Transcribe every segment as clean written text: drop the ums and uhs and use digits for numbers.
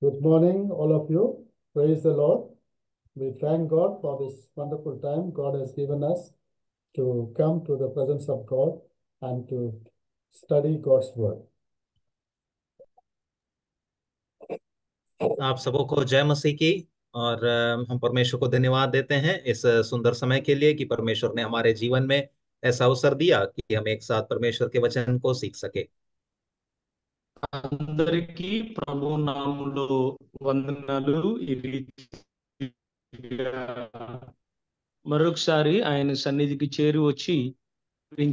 Good morning, all of you. Praise the Lord. We thank God for this wonderful time God has given us to come to the presence of God and to study God's word. आप सबों को जय मसीह की। और हम परमेश्वर को धन्यवाद देते हैं इस सुंदर समय के लिए कि परमेश्वर ने हमारे जीवन में ऐसा अवसर दिया कि हम एक साथ परमेश्वर के वचन को सीख सके। అందరికీ ప్రభు నామములో వందనాలు। ఈ రీతిగా మరొకసారి ఆయన సన్నిధికి చేరి వచ్చి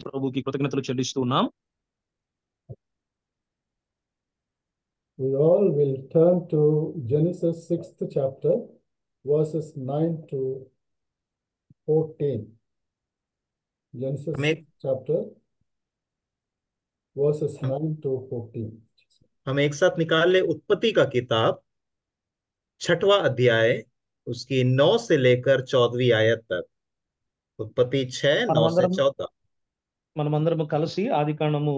ప్రభుకి కృతజ్ఞతలు చెల్లిస్తూ ఉన్నాం. We all will turn to Genesis 6th chapter, verses 9 to 14. Genesis 6th chapter, verses 9 to 14. हम एक साथ निकाल ले उत्पत्ति का किताब 6वां अध्याय उसकी 9 से लेकर 14वीं आयत तक। उत्पत्ति 6 9 से 14। మనమందరం కలిసి ఆదికాండము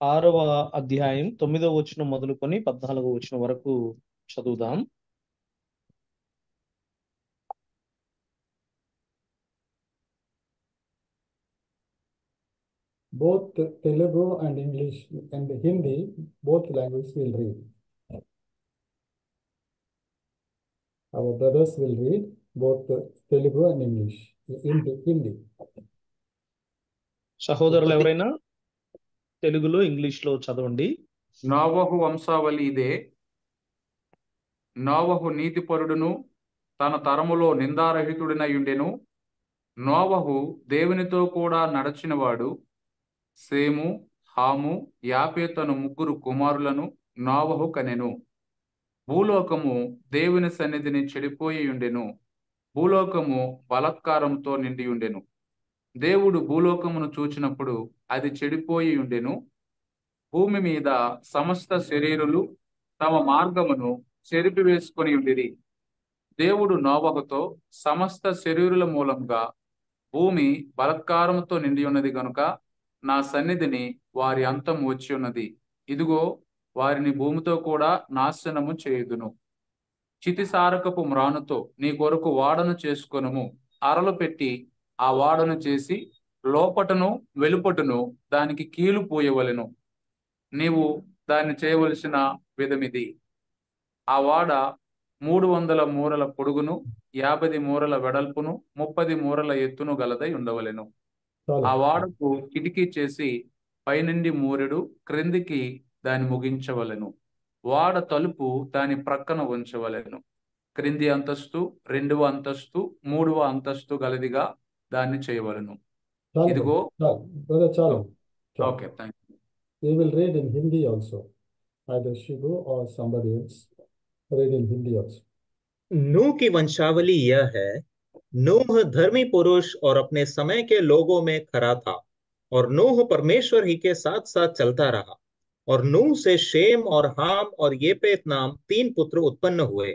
6వ అధ్యాయం 9వ వచనం మొదలుకొని 14వ వచనం వరకు చదువుదాం. Both Telugu and English and Hindi, both languages will read. Our brothers will read both Telugu and English. Hindi. సహోదరులు ఎవరైనా తెలుగులో ఇంగ్లీష్లో చదవండి. నోవహు వంశావళి ఇదే. నోవహు నీతిపరుడును తన తరములో నిందారహితుడినయుండెను. నోవహు దేవునితో కూడా నడచినవాడు. సేము, హాము, యాపేతను ముగ్గురు కుమారులను నోవహు కనెను. భూలోకము దేవుని సన్నిధిని చెడిపోయి ఉండెను. భూలోకము బలాత్కారంతో నిండి ఉండెను. దేవుడు భూలోకమును చూచినప్పుడు అది చెడిపోయి ఉండెను. భూమి మీద సమస్త శరీరులు తమ మార్గమును చెరిపివేసుకొని ఉండిరి. దేవుడు నోవహుతో సమస్త శరీరుల మూలంగా భూమి బలాత్కారముతో నిండి ఉన్నది గనుక నా సన్నిధిని వారి అంతం వచ్చి ఉన్నది. ఇదిగో వారిని భూమితో కూడా నాశనము చేయుదును. చితిసారకపు మ్రానుతో నీ కొరకు వాడను చేసుకొనుము. అరలు పెట్టి ఆ వాడను చేసి లోపటను వెలుపటను దానికి కీలు పోయవలెను. నీవు దాన్ని చేయవలసిన విధమిది. ఆ వాడ 300 మూరల పొడుగును 50 మూరల వెడల్పును 30 మూరల ఎత్తును గలదై ఉండవలెను. ఆ వాడకు కిటికీ చేసి పైనుండి మూరెడు క్రిందికి దాన్ని ముగించవలెను. వాడ తలుపు దాని ప్రక్కన ఉంచవలెను. క్రింది అంతస్తు 2వ అంతస్తు 3వ అంతస్తు గలదిగా దాన్ని చేయవలెను. ఇదిగో okay, thank you. We will read in Hindi also. Either Shibu or somebody else read in Hindi also. नूह की वंशावली यह है। नूह धर्मी पुरुष और अपने समय के लोगों में खरा था, और नूह परमेश्वर ही के साथ साथ चलता रहा। और नूह से शेम और हाम और येपेत नाम 3 पुत्र उत्पन्न हुए।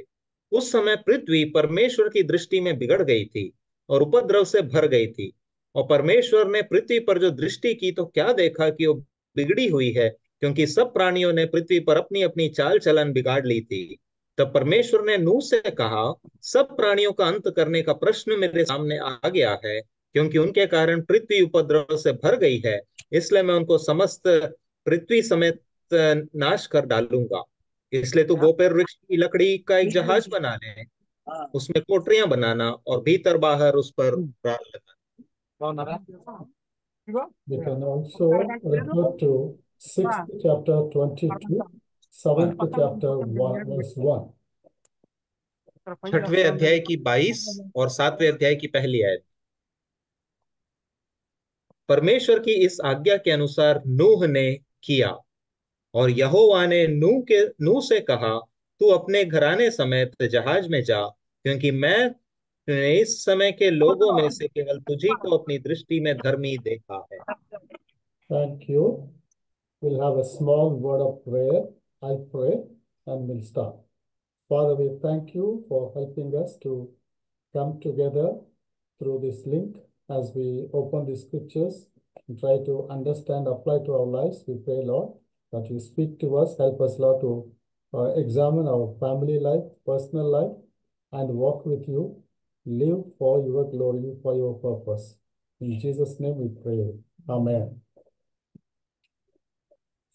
उस समय पृथ्वी परमेश्वर की दृष्टि में बिगड़ गई थी और उपद्रव से भर गई थी। और परमेश्वर ने पृथ्वी पर जो दृष्टि की तो क्या देखा कि वो बिगड़ी हुई है, क्योंकि सब प्राणियों ने पृथ्वी पर अपनी अपनी चाल चलन बिगाड़ ली थी। तब परमेश्वर ने नूह से कहा, सब प्राणियों का अंत करने का प्रश्न मेरे सामने आ गया है, क्योंकि उनके कारण पृथ्वी उपद्रव से भर गई है। इसलिए मैं उनको समस्त पृथ्वी समेत नाश कर डालूंगा। इसलिए तू गोपेर वृक्ष की लकड़ी का एक जहाज बना ले, उसमें कोठरियां बनाना और भीतर बाहर उस पर राल लगाना। You can also refer to 6th chapter 22, 7th chapter 1, verse 1. 6वें अध्याय की 22 और 7वें अध्याय की पहली आयत। परमेश्वर की इस आज्ञा के अनुसार नूह ने किया, और यहोवा ने नूह से कहा, तू अपने घराने समेत जहाज में जा, क्योंकि मैं इस समय के लोगों में से केवल तुझी को अपनी दृष्टि में धर्मी देखा है। Thank you. We'll have a small word of prayer. I pray and we'll start. Father, we thank you for helping us to come together through this link as we open the scriptures and try to understand, apply to our lives. We pray, Lord, that you speak to us. Help us, Lord, to examine our family life, personal life, and walk with you, live for your glory, for your purpose. In Jesus' name we pray. Amen.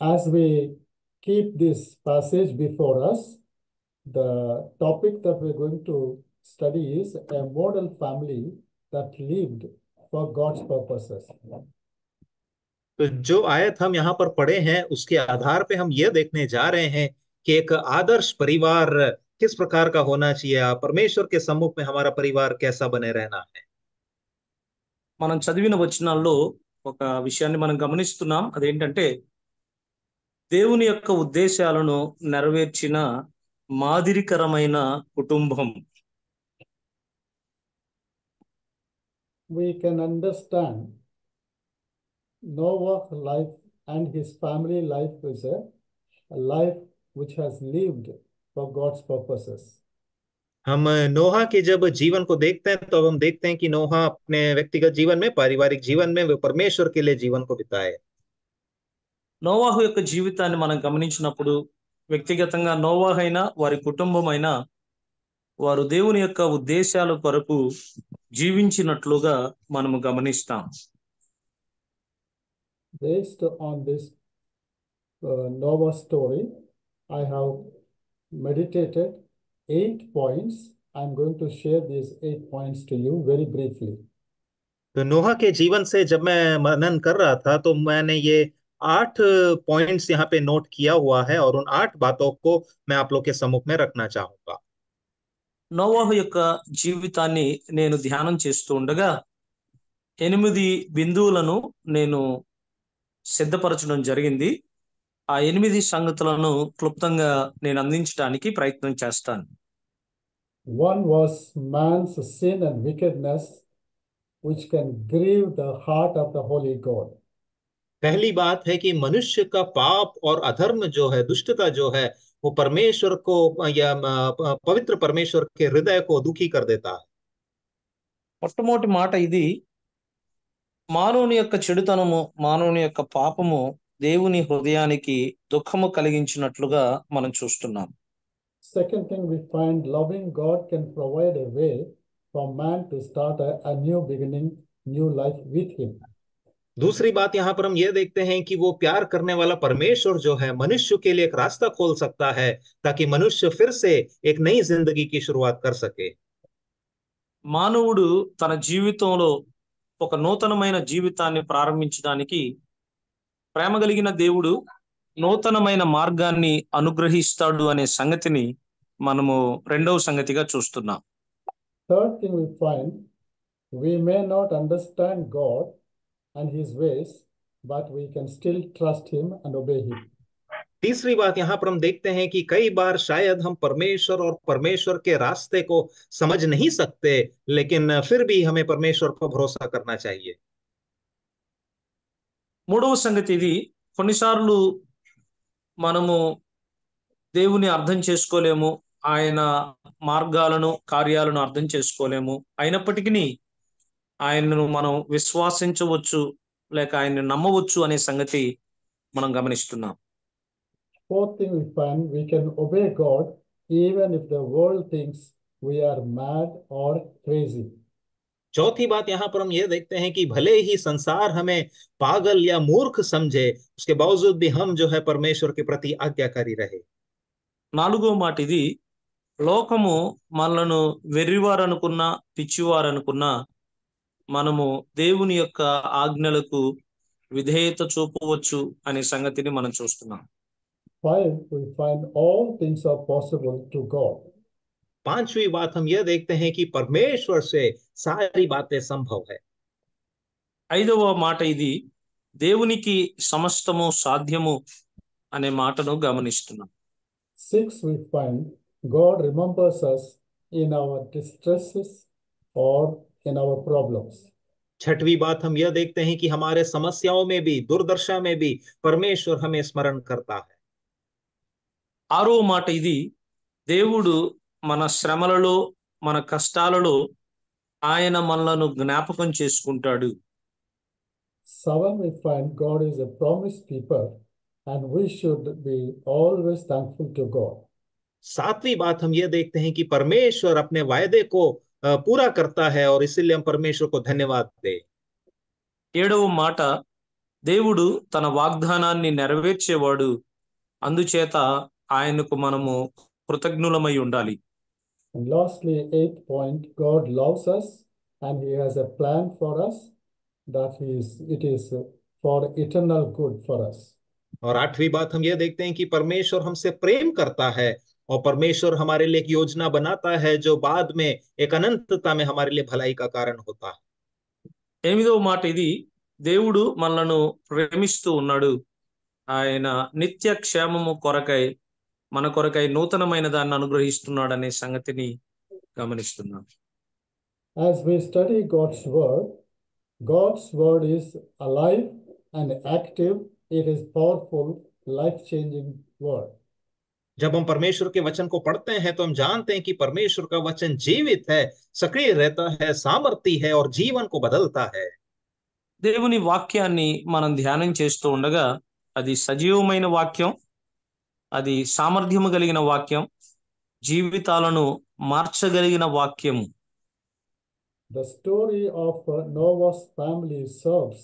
As we keep this passage before us, the topic that we're going to study is a model family that lived for God's purposes. तो जो आयत हम यहाँ पर पढ़े हैं उसके आधार पे हम ये देखने जा रहे हैं कि एक आदर्श परिवार किस प्रकार का होना चाहिए, परमेश्वर के सम्मुख में हमारा परिवार कैसा बने रहना है। మనం చదివిన వచనాల్లో ఒక విషయాన్ని మనం గమనిస్తున్నాం. అదేంటంటే దేవుని యొక్క ఉద్దేశాలను నెరవేర్చిన మాదిరికరమైన కుటుంబం. We can understand Noah's life and his family life is a life which has lived for God's purposes. हम नोहा के जब जीवन को देखते हैं तो हम देखते हैं कि नोहा अपने व्यक्तिगत जीवन में, पारिवारिक जीवन में, वे परमेश्वर के लिए जीवन को बिताए। నోవాహు యొక్క జీవితాన్ని మనం గమనించినప్పుడు వ్యక్తిగతంగా నోవాహు అయినా వారి కుటుంబం అయినా వారు దేవుని యొక్క ఉద్దేశాల కొరకు జీవించినట్లుగా మనము గమనిస్తాం. Based on this Noah story, I have meditated 8 points. I'm going to share these 8 points to you very briefly. तो नोहा के जीवन से जब मैं मनन कर रहा था तो मैंने ये 8 पॉइंट्स यहाँ पे नोट किया हुआ है और उन 8 बातों को मैं आप लोग के सम्मुख में रखना चाहूंगा। నోవాహు యొక్క జీవితాన్ని నేను ధ్యానం చేస్తూ ఉండగా 8 బిందువులను నేను సిద్ధపరచడం జరిగింది. ఆ 8 సంగతులను క్లుప్తంగా నేను అందించడానికి ప్రయత్నం చేస్తాను. One was man's sin and wickedness, which can grieve the heart of the holy God. पहली बात है कि मनुष्य का पाप और अधर्म जो है, दुष्टता जो है, वो परमेश्वर को या पवित्र परमेश्वर के हृदय को दुखी कर देता है। మొట్టమొదటి మాట ఇది, మానవుని యొక్క చెడుతనము, మానవుని యొక్క పాపము దేవుని హృదయానికి దుఃఖము కలిగించినట్లుగా మనం చూస్తున్నాం. Second thing, we find loving God can provide a way for man to start a new beginning, new life with him. दूसरी बात यहाँ पर हम ये देखते हैं कि वो प्यार करने वाला परमेश्वर जो है मनुष्य के लिए एक रास्ता खोल सकता है ताकि मनुष्य फिर से एक नई जिंदगी की शुरुआत कर सके। మానవుడు తన జీవితంలో ఒక నూతనమైన జీవితాన్ని ప్రారంభించడానికి ప్రేమ కలిగిన దేవుడు నూతనమైన మార్గాన్ని అనుగ్రహిస్తాడు అనే సంగతిని మనము రెండవ సంగతిగా చూస్తున్నాం. Third thing we find, we may not understand God and his ways, but we can still trust him and obey him. तीसरी बात यहाँ पर हम देखते हैं कि कई बार शायद हम परमेश्वर और परमेश्वर के रास्ते को समझ नहीं सकते, लेकिन फिर भी हमें परमेश्वर पर भरोसा करना चाहिए। మూడవ సంగతి ఇది, కొన్నిసార్లు మనము దేవుని అర్థం చేసుకోలేము, ఆయన మార్గాలను, కార్యాలను అర్థం చేసుకోలేము. అయినప్పటికీ ఆయనను మనం విశ్వాసించవచ్చు లేక ఆయన్ని నమ్మవచ్చు అనే సంగతి మనం గమనిస్తున్నాం. Fourth thing we find, we can obey God even if the world thinks we are mad or crazy. चौथी बात यहाँ पर हम ये देखते हैं कि भले ही संसार हमें पागल या मूर्ख समझे, उसके बावजूद भी हम जो है परमेश्वर के प्रति आज्ञाकारी रहे। నాలుగో మాట ఇది, లోకము మనలను వెర్రివారు అనుకున్నా, పిచ్చివారు అనుకున్నా, మనము దేవుని యొక్క ఆజ్ఞలకు విధేయత చూపవచ్చు అనే సంగతిని మనం చూస్తున్నాం. 5, we find all things are possible to God. पांचवी बात हम यह देखते हैं कि परमेश्वर से सारी बातें संभव है। ఐదవ మాట ఇది, దేవునికి సమస్తము సాధ్యము అనే మాటను గమనిస్తున్నాం. 6, we find God remembers us in our distresses or in our problems. छठवीं बात हम यह देखते हैं कि हमारे समस्याओं में भी, दुर्दशा में भी परमेश्वर हमें स्मरण करता है। ఆరో మాట ఇది, దేవుడు మన శ్రమలలో, మన కష్టాలలో ఆయన మనలను జ్ఞాపకం చేసుకుంటాడు. 7, we find God is a promise keeper and we should be always thankful to God. सातवीं बात हम ये देखते हैं कि परमेश्वर अपने वायदे को पूरा करता है और इसीलिए हम परमेश्वर को धन्यवाद दें। ఏడవ మాట, దేవుడు తన వాగ్దానాన్ని నెరవేర్చేవాడు, అందుచేత ఆయనకు మనము కృతజ్ఞులమై ఉండాలి. And lastly, eighth point, God loves us and He has a plan for us that it is for eternal good for us. और आठवीं बात हम यह देखते हैं कि परमेश्वर हमसे प्रेम करता है और परमेश्वर हमारे लिए एक योजना बनाता है जो बाद में एक अनंतता में हमारे लिए भलाई का कारण होता है। ఎనిమిదవ మాట ఇది, దేవుడు మనలను ప్రేమిస్తూ ఉన్నాడు, ఆయన నిత్య క్షేమము కొరకై మన కొరకై నూతనమైన దాన్ని అనుగ్రహిస్తున్నాడు అనే సంగతిని గమనిస్తున్నాం. As we study God's word is alive and active. It is powerful, life-changing word. जब हम परमेश्वर के वचन को पढ़ते हैं तो हम जानते हैं कि परमेश्वर का वचन जीवित है, सक्रिय रहता है, सामर्थी है और जीवन को बदलता है। దేవుని వాక్యాన్ని మనం ధ్యానం చేస్తూ ఉండగా అది సజీవమైన వాక్యం, అది సామర్థ్యము కలిగిన వాక్యం, జీవితాలను మార్చగలిగిన వాక్యము. The story of Noah's family serves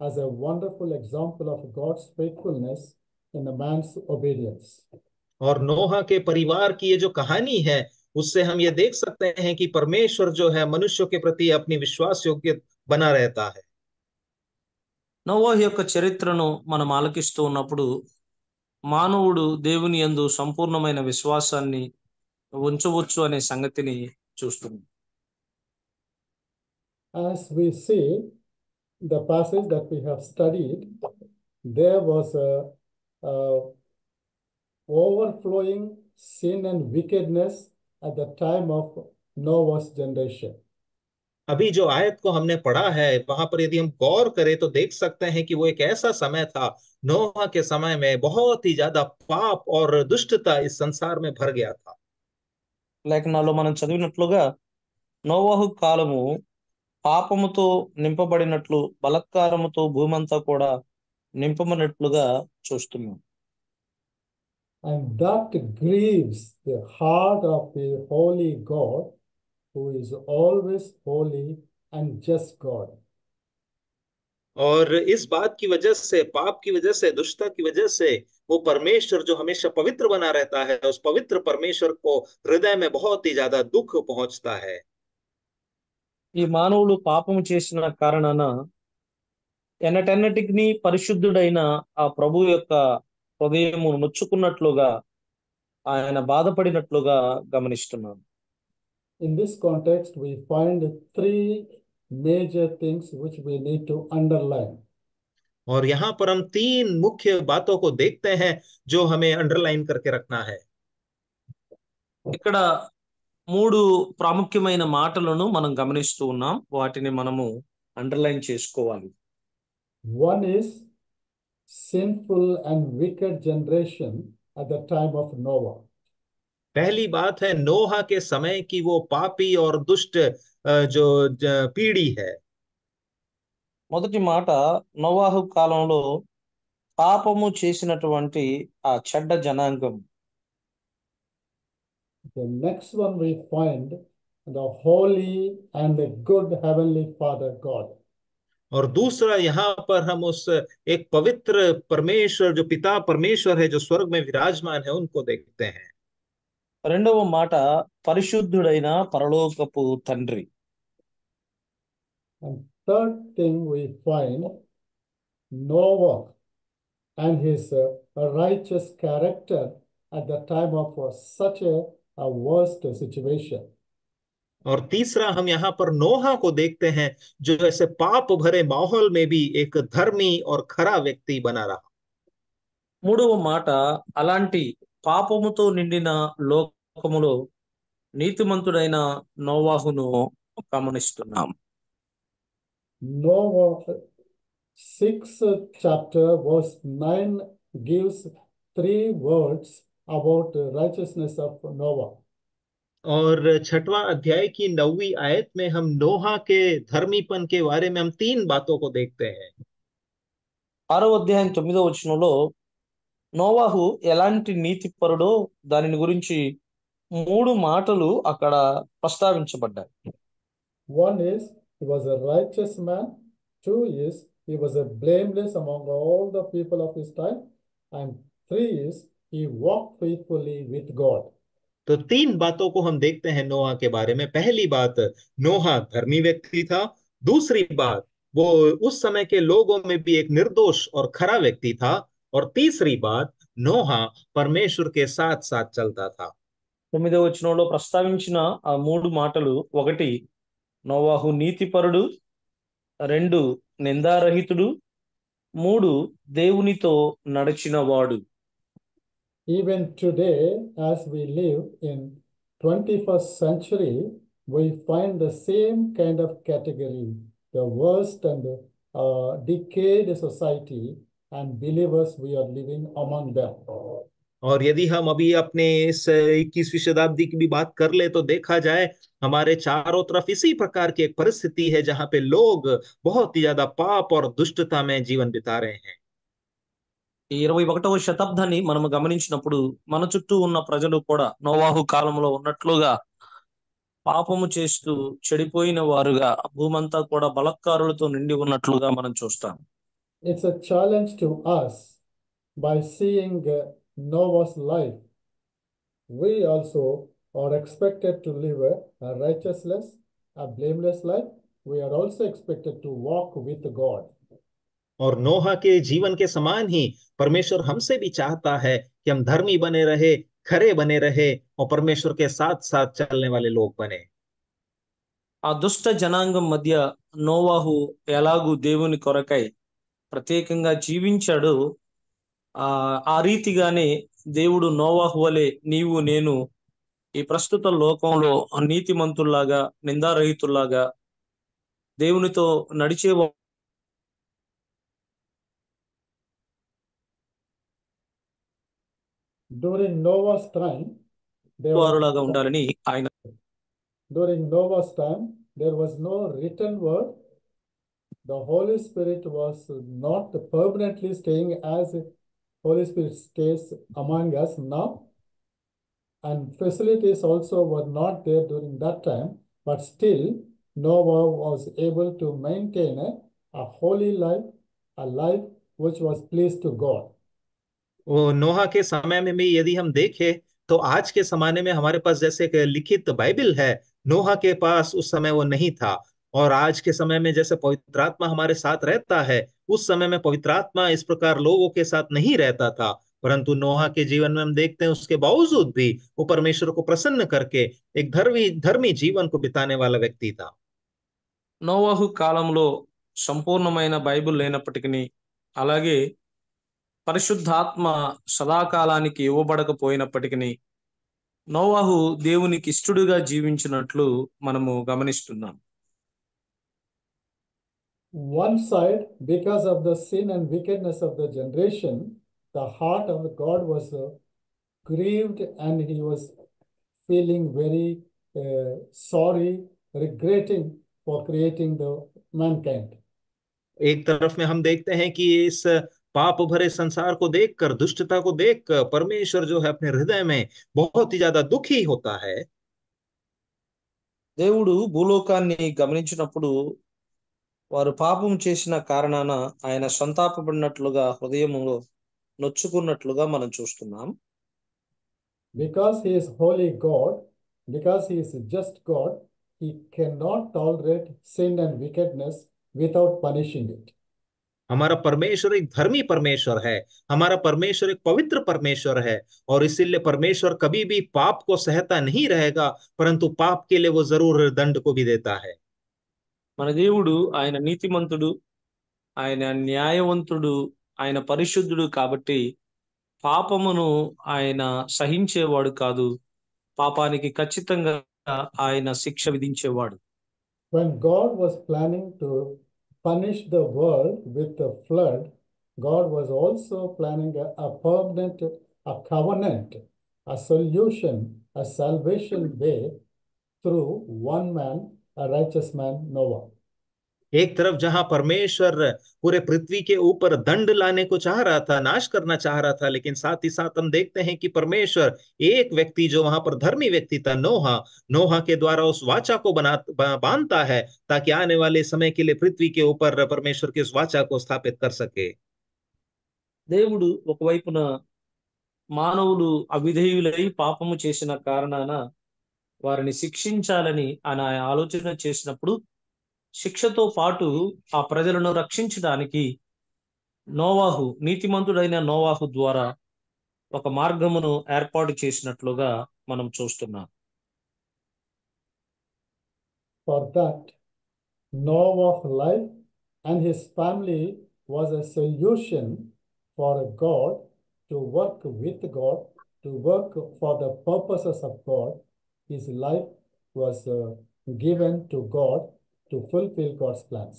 as a wonderful example of God's faithfulness in a man's obedience. और नोहा के परिवार की ये जो कहानी है उससे हम ये देख सकते हैं कि परमेश्वर जो है मनुष्यों के प्रति अपनी विश्वास योग्य बना रहता है। నోవాహు యొక్క చరిత్రను మనం ఆలకిస్తూ ఉన్నప్పుడు మానవుడు దేవుని యందు సంపూర్ణమైన విశ్వాసాన్ని ఉంచవచ్చు అనే సంగతిని చూస్తున్నాం. As we see the passage that we have studied, there was a overflowing sin and wickedness at the time of Noah's generation. अभी जो आयत को हमने पढ़ा है वहां पर यदि हम गौर करें तो देख सकते हैं कि वो एक ऐसा समय था, नोहा के समय में बहुत ही ज्यादा पाप और दुष्टता इस संसार में भर गया था। లేఖనాల్లో మనం చదివినట్లుగా నోవాహు కాలము పాపముతో నింపబడినట్లు, బలత్కారముతో భూమంతా కూడా నింపబడినట్లుగా చూస్తున్నాం. And that grieves the heart of the holy God, who is always holy and just God. और इस बात की वजह से, पाप की वजह से, दुष्टता की वजह से वो परमेश्वर जो हमेशा पवित्र बना रहता है, उस पवित्र परमेश्वर को हृदय में बहुत ही ज्यादा दुख पहुंचता है। ఈ మానవులు పాపము చేసిన కారణాన ఎన్నటెన్నటికి పరిశుద్ధుడైన ఆ ప్రభు యొక్క హృదయము నొచ్చుకున్నట్లుగా, ఆయన బాధపడినట్లుగా గమనిస్తున్నాం. In this context, we find three major things which we need to underline. और यहाँ पर हम तीन मुख्य बातों को देखते हैं जो हमें अंडरलाइन करके रखना है। ఇక్కడ మూడు ప్రాముఖ్యమైన మాటలను మనం గమనిస్తూ ఉన్నాం, వాటిని మనము అండర్లైన్ చేసుకోవాలి. One is sinful and wicked generation at the time of Noah. पहली बात है नोहा के समय की वो पापी और दुष्ट जो पीढ़ी है। మొదటి మాట, నోవాహు కాలంలో పాపము చేసినటువంటి ఆ చెడ్డ జనాంగం. The next one we find the holy and the good heavenly Father God. और दूसरा यहाँ पर हम उस एक पवित्र परमेश्वर जो पिता परमेश्वर है जो स्वर्ग में विराजमान है उनको देखते हैं। రెండవ మాట, పరిశుద్ధుడైన పరలోకపు తండ్రి. And third thing we find Noah and his righteous character at the time of such a worst situation. और तीसरा हम यहाँ पर नोहा को देखते हैं जो ऐसे पाप भरे माहौल में भी एक धर्मी और खरा व्यक्ति बना रहा। మూడవ మాట, అలాంటి పాపముతో నిండిన లోకములో నీతిమంతుడైన నోవాహును గమనిస్తున్నాం. Noah 6th chapter verse 9 gives three words about the righteousness of Noah. और छठवां अध्याय की 9वीं आयत में हम नोहा के धर्मीपन के बारे में हम तीन बातों को देखते हैं। 6వ అధ్యాయం 9వ వచనంలో నోవాహు ఎలాంటి నీతిపరుడో దానిని గురించి 3 మాటలు అక్కడ ప్రస్తావించబడ్డాయి. One is he was a righteous man. Two is he was a blameless among all the people of his time. And three is he walked faithfully with God. तो 3 बातों को हम देखते हैं नोहा के बारे में। पहली बात, नोहा धर्मी व्यक्ति था। दूसरी बात, वो उस समय के लोगों में भी एक निर्दोष और खरा व्यक्ति था। और तीसरी बात, नोहा परमेश्वर के साथ साथ चलता था। 9వ వచనంలో ప్రస్తావించిన ఆ 3 మాటలు, 1 నోవాహు నీతిపరుడు, 2 నిందారహితుడు, 3 దేవునితో నడిచినవాడు. Even today, as we live in 21st century, we find the same kind of category, the worst and decayed society, and believers we are living among them. और यदि हम अभी अपने इस 21वीं शताब्दी की भी बात कर ले तो देखा जाए हमारे चारों तरफ इसी प्रकार की एक परिस्थिति है जहां पे लोग बहुत ही ज्यादा पाप और दुष्टता में जीवन बिता रहे हैं। ఈ 21వ శతాబ్దాన్ని మనం గమనించినప్పుడు మన చుట్టూ ఉన్న ప్రజలు కూడా నోవాహు కాలంలో ఉన్నట్లుగా పాపము చేస్తూ చెడిపోయిన వారుగా, భూమంతా కూడా బలత్కారులతో నిండి ఉన్నట్లుగా మనం చూస్తాం. It's a challenge to us by seeing Noah's life. We also are expected to live a righteousness, a blameless life. We are also expected to walk with God. और नोहा के जीवन के समान ही परमेश्वर हमसे भी चाहता है कि हम धर्मी बने रहे, खरे बने रहे और परमेश्वर के साथ साथ चलने वाले लोग बने। ఆ దుష్ట జనాంగం మధ్య నోవాహు ఎలాగూ దేవుని కొరకై ప్రత్యేకంగా జీవించాడో ఆ రీతిగానే దేవుడు నోవాహు వలె నీవు నేను ఈ ప్రస్తుత లోకంలో నీతిమంతుల్లాగా, నిందారహితుల్లాగా దేవునితో నడిచే During Noah's time, వారులాగా ఉండాలని ఆయన during Noah's time, there was no written word. The Holy Spirit was not permanently staying as Holy Spirit stays among us now. And facilities also were not there during that time, but still Noah was able to maintain a holy life, a life which was pleased to God. वो नोहा के समय में भी यदि हम देखें तो आज के जमाने में हमारे पास जैसे एक लिखित बाइबल है, नोहा के पास उस समय वो नहीं था। और आज के समय में जैसे पवित्र आत्मा हमारे साथ रहता है, उस समय में पवित्र आत्मा इस प्रकार लोगों के साथ नहीं रहता था। परंतु नोहा के जीवन में हम देखते हैं उसके बावजूद भी वो परमेश्वर को प्रसन्न करके एक धर्मी जीवन को बिताने वाला व्यक्ति था। నోవాహు కాలంలో సంపూర్ణమైన బైబిల్ లేనప్పటికీ, అలాగే పరిశుద్ధాత్మ సదాకాలానికి ఇవ్వబడకపోయినప్పటికీ నోవాహు దేవునికి ఇష్టడుగా జీవించినట్లు మనము గమనిస్తున్నాం. One side, because of the sin and wickedness of the generation, the heart of God was grieved and he was feeling very sorry, regretting for creating the mankind. एक तरफ में हम देखते हैं कि इस पाप भरे संसार को देखकर, दुष्टता को देखकर परमेश्वर जो है अपने हृदय में बहुत ही ज्यादा दुखी होता है। దేవుడు భూలోకాన్ని గమనించినప్పుడు వారు పాపం చేసిన కారణాన ఆయన సంతాపపడినట్లుగా, హృదయములో నొచ్చుకున్నట్లుగా మనం చూస్తున్నాం. Because he is holy God, because he is just God, he cannot tolerate sin and wickedness without punishing it. हमारा परमेश्वर एक धर्मी परमेश्वर है, हमारा परमेश्वर एक पवित्र परमेश्वर है और इसीलिए परमेश्वर कभी भी पाप को सहता नहीं रहेगा, परंतु पाप के लिए वो जरूर दंड को भी देता है। మన దేవుడు ఆయన నీతిమంతుడు, ఆయన న్యాయవంతుడు, ఆయన పరిశుద్ధుడు కాబట్టి పాపమును ఆయన సహించేవాడు కాదు. పాపానికి ఖచ్చితంగా ఆయన శిక్ష విధించేవాడు. When God was planning to punish the world with the flood, God was also planning a permanent, a covenant, a solution, a salvation way through one man, a righteous man, Noah. एक तरफ जहां परमेश्वर पूरे पृथ्वी के ऊपर दंड लाने को चाह रहा था, नाश करना चाह रहा था, लेकिन साथ ही साथ हम देखते हैं कि परमेश्वर एक व्यक्ति जो वहां पर धर्मी व्यक्ति था, नोहा, नोहा के द्वारा उस वाचा को बांधता है, ताकि आने वाले समय के लिए पृथ्वी के ऊपर परमेश्वर की उस वाचा को स्थापित कर सके। దేవుడు ఒకవైపున మానవులు అవిధేయులై పాపము చేసిన కారణాన వారిని శిక్షించాలని ఆయన ఆలోచన చేసినప్పుడు శిక్షతో పాటు ఆ ప్రజలను రక్షించడానికి నోవాహు, నీతిమంతుడైన నోవాహు ద్వారా ఒక మార్గమును ఏర్పాటు చేసినట్లుగా మనం చూస్తున్నాం. For that, Noah's life and his family was a solution for God to work with God, to work for the purposes of God. His life was given to God to fulfill God's plans.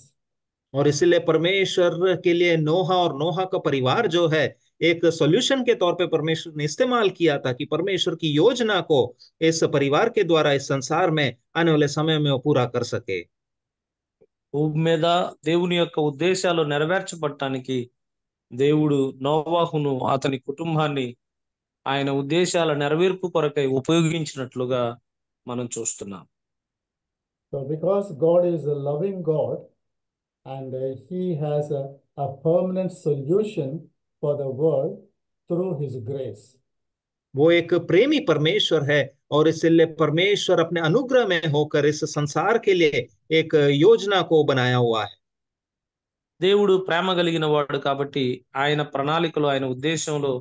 और इसलिए परमेश्वर के लिए नोहा और नोहा का परिवार जो है एक सॉल्यूशन के तौर पे परमेश्वर ने इस्तेमाल किया था, कि परमेश्वर की योजना को इस परिवार के द्वारा इस संसार में आने वाले समय में वो पूरा कर सके। భూమి మీద దేవుని యొక్క ఉద్దేశాలు నెరవేర్చబడటానికి దేవుడు నోవాహును, అతని కుటుంబాన్ని ఆయన ఉద్దేశాల నెరవేర్పు కొరకై ఉపయోగించినట్లుగా మనం చూస్తున్నాం. So because God is a loving God and he has a permanent solution for the world through his grace. वो एक प्रेमी परमेश्वर है और इसलिए परमेश्वर अपने अनुग्रह में होकर इस संसार के लिए एक योजना को बनाया हुआ है। దేవుడు ప్రేమ కలిగిన వాడు కాబట్టి ఆయన ప్రణాళికలో, ఆయన ఉద్దేశంలో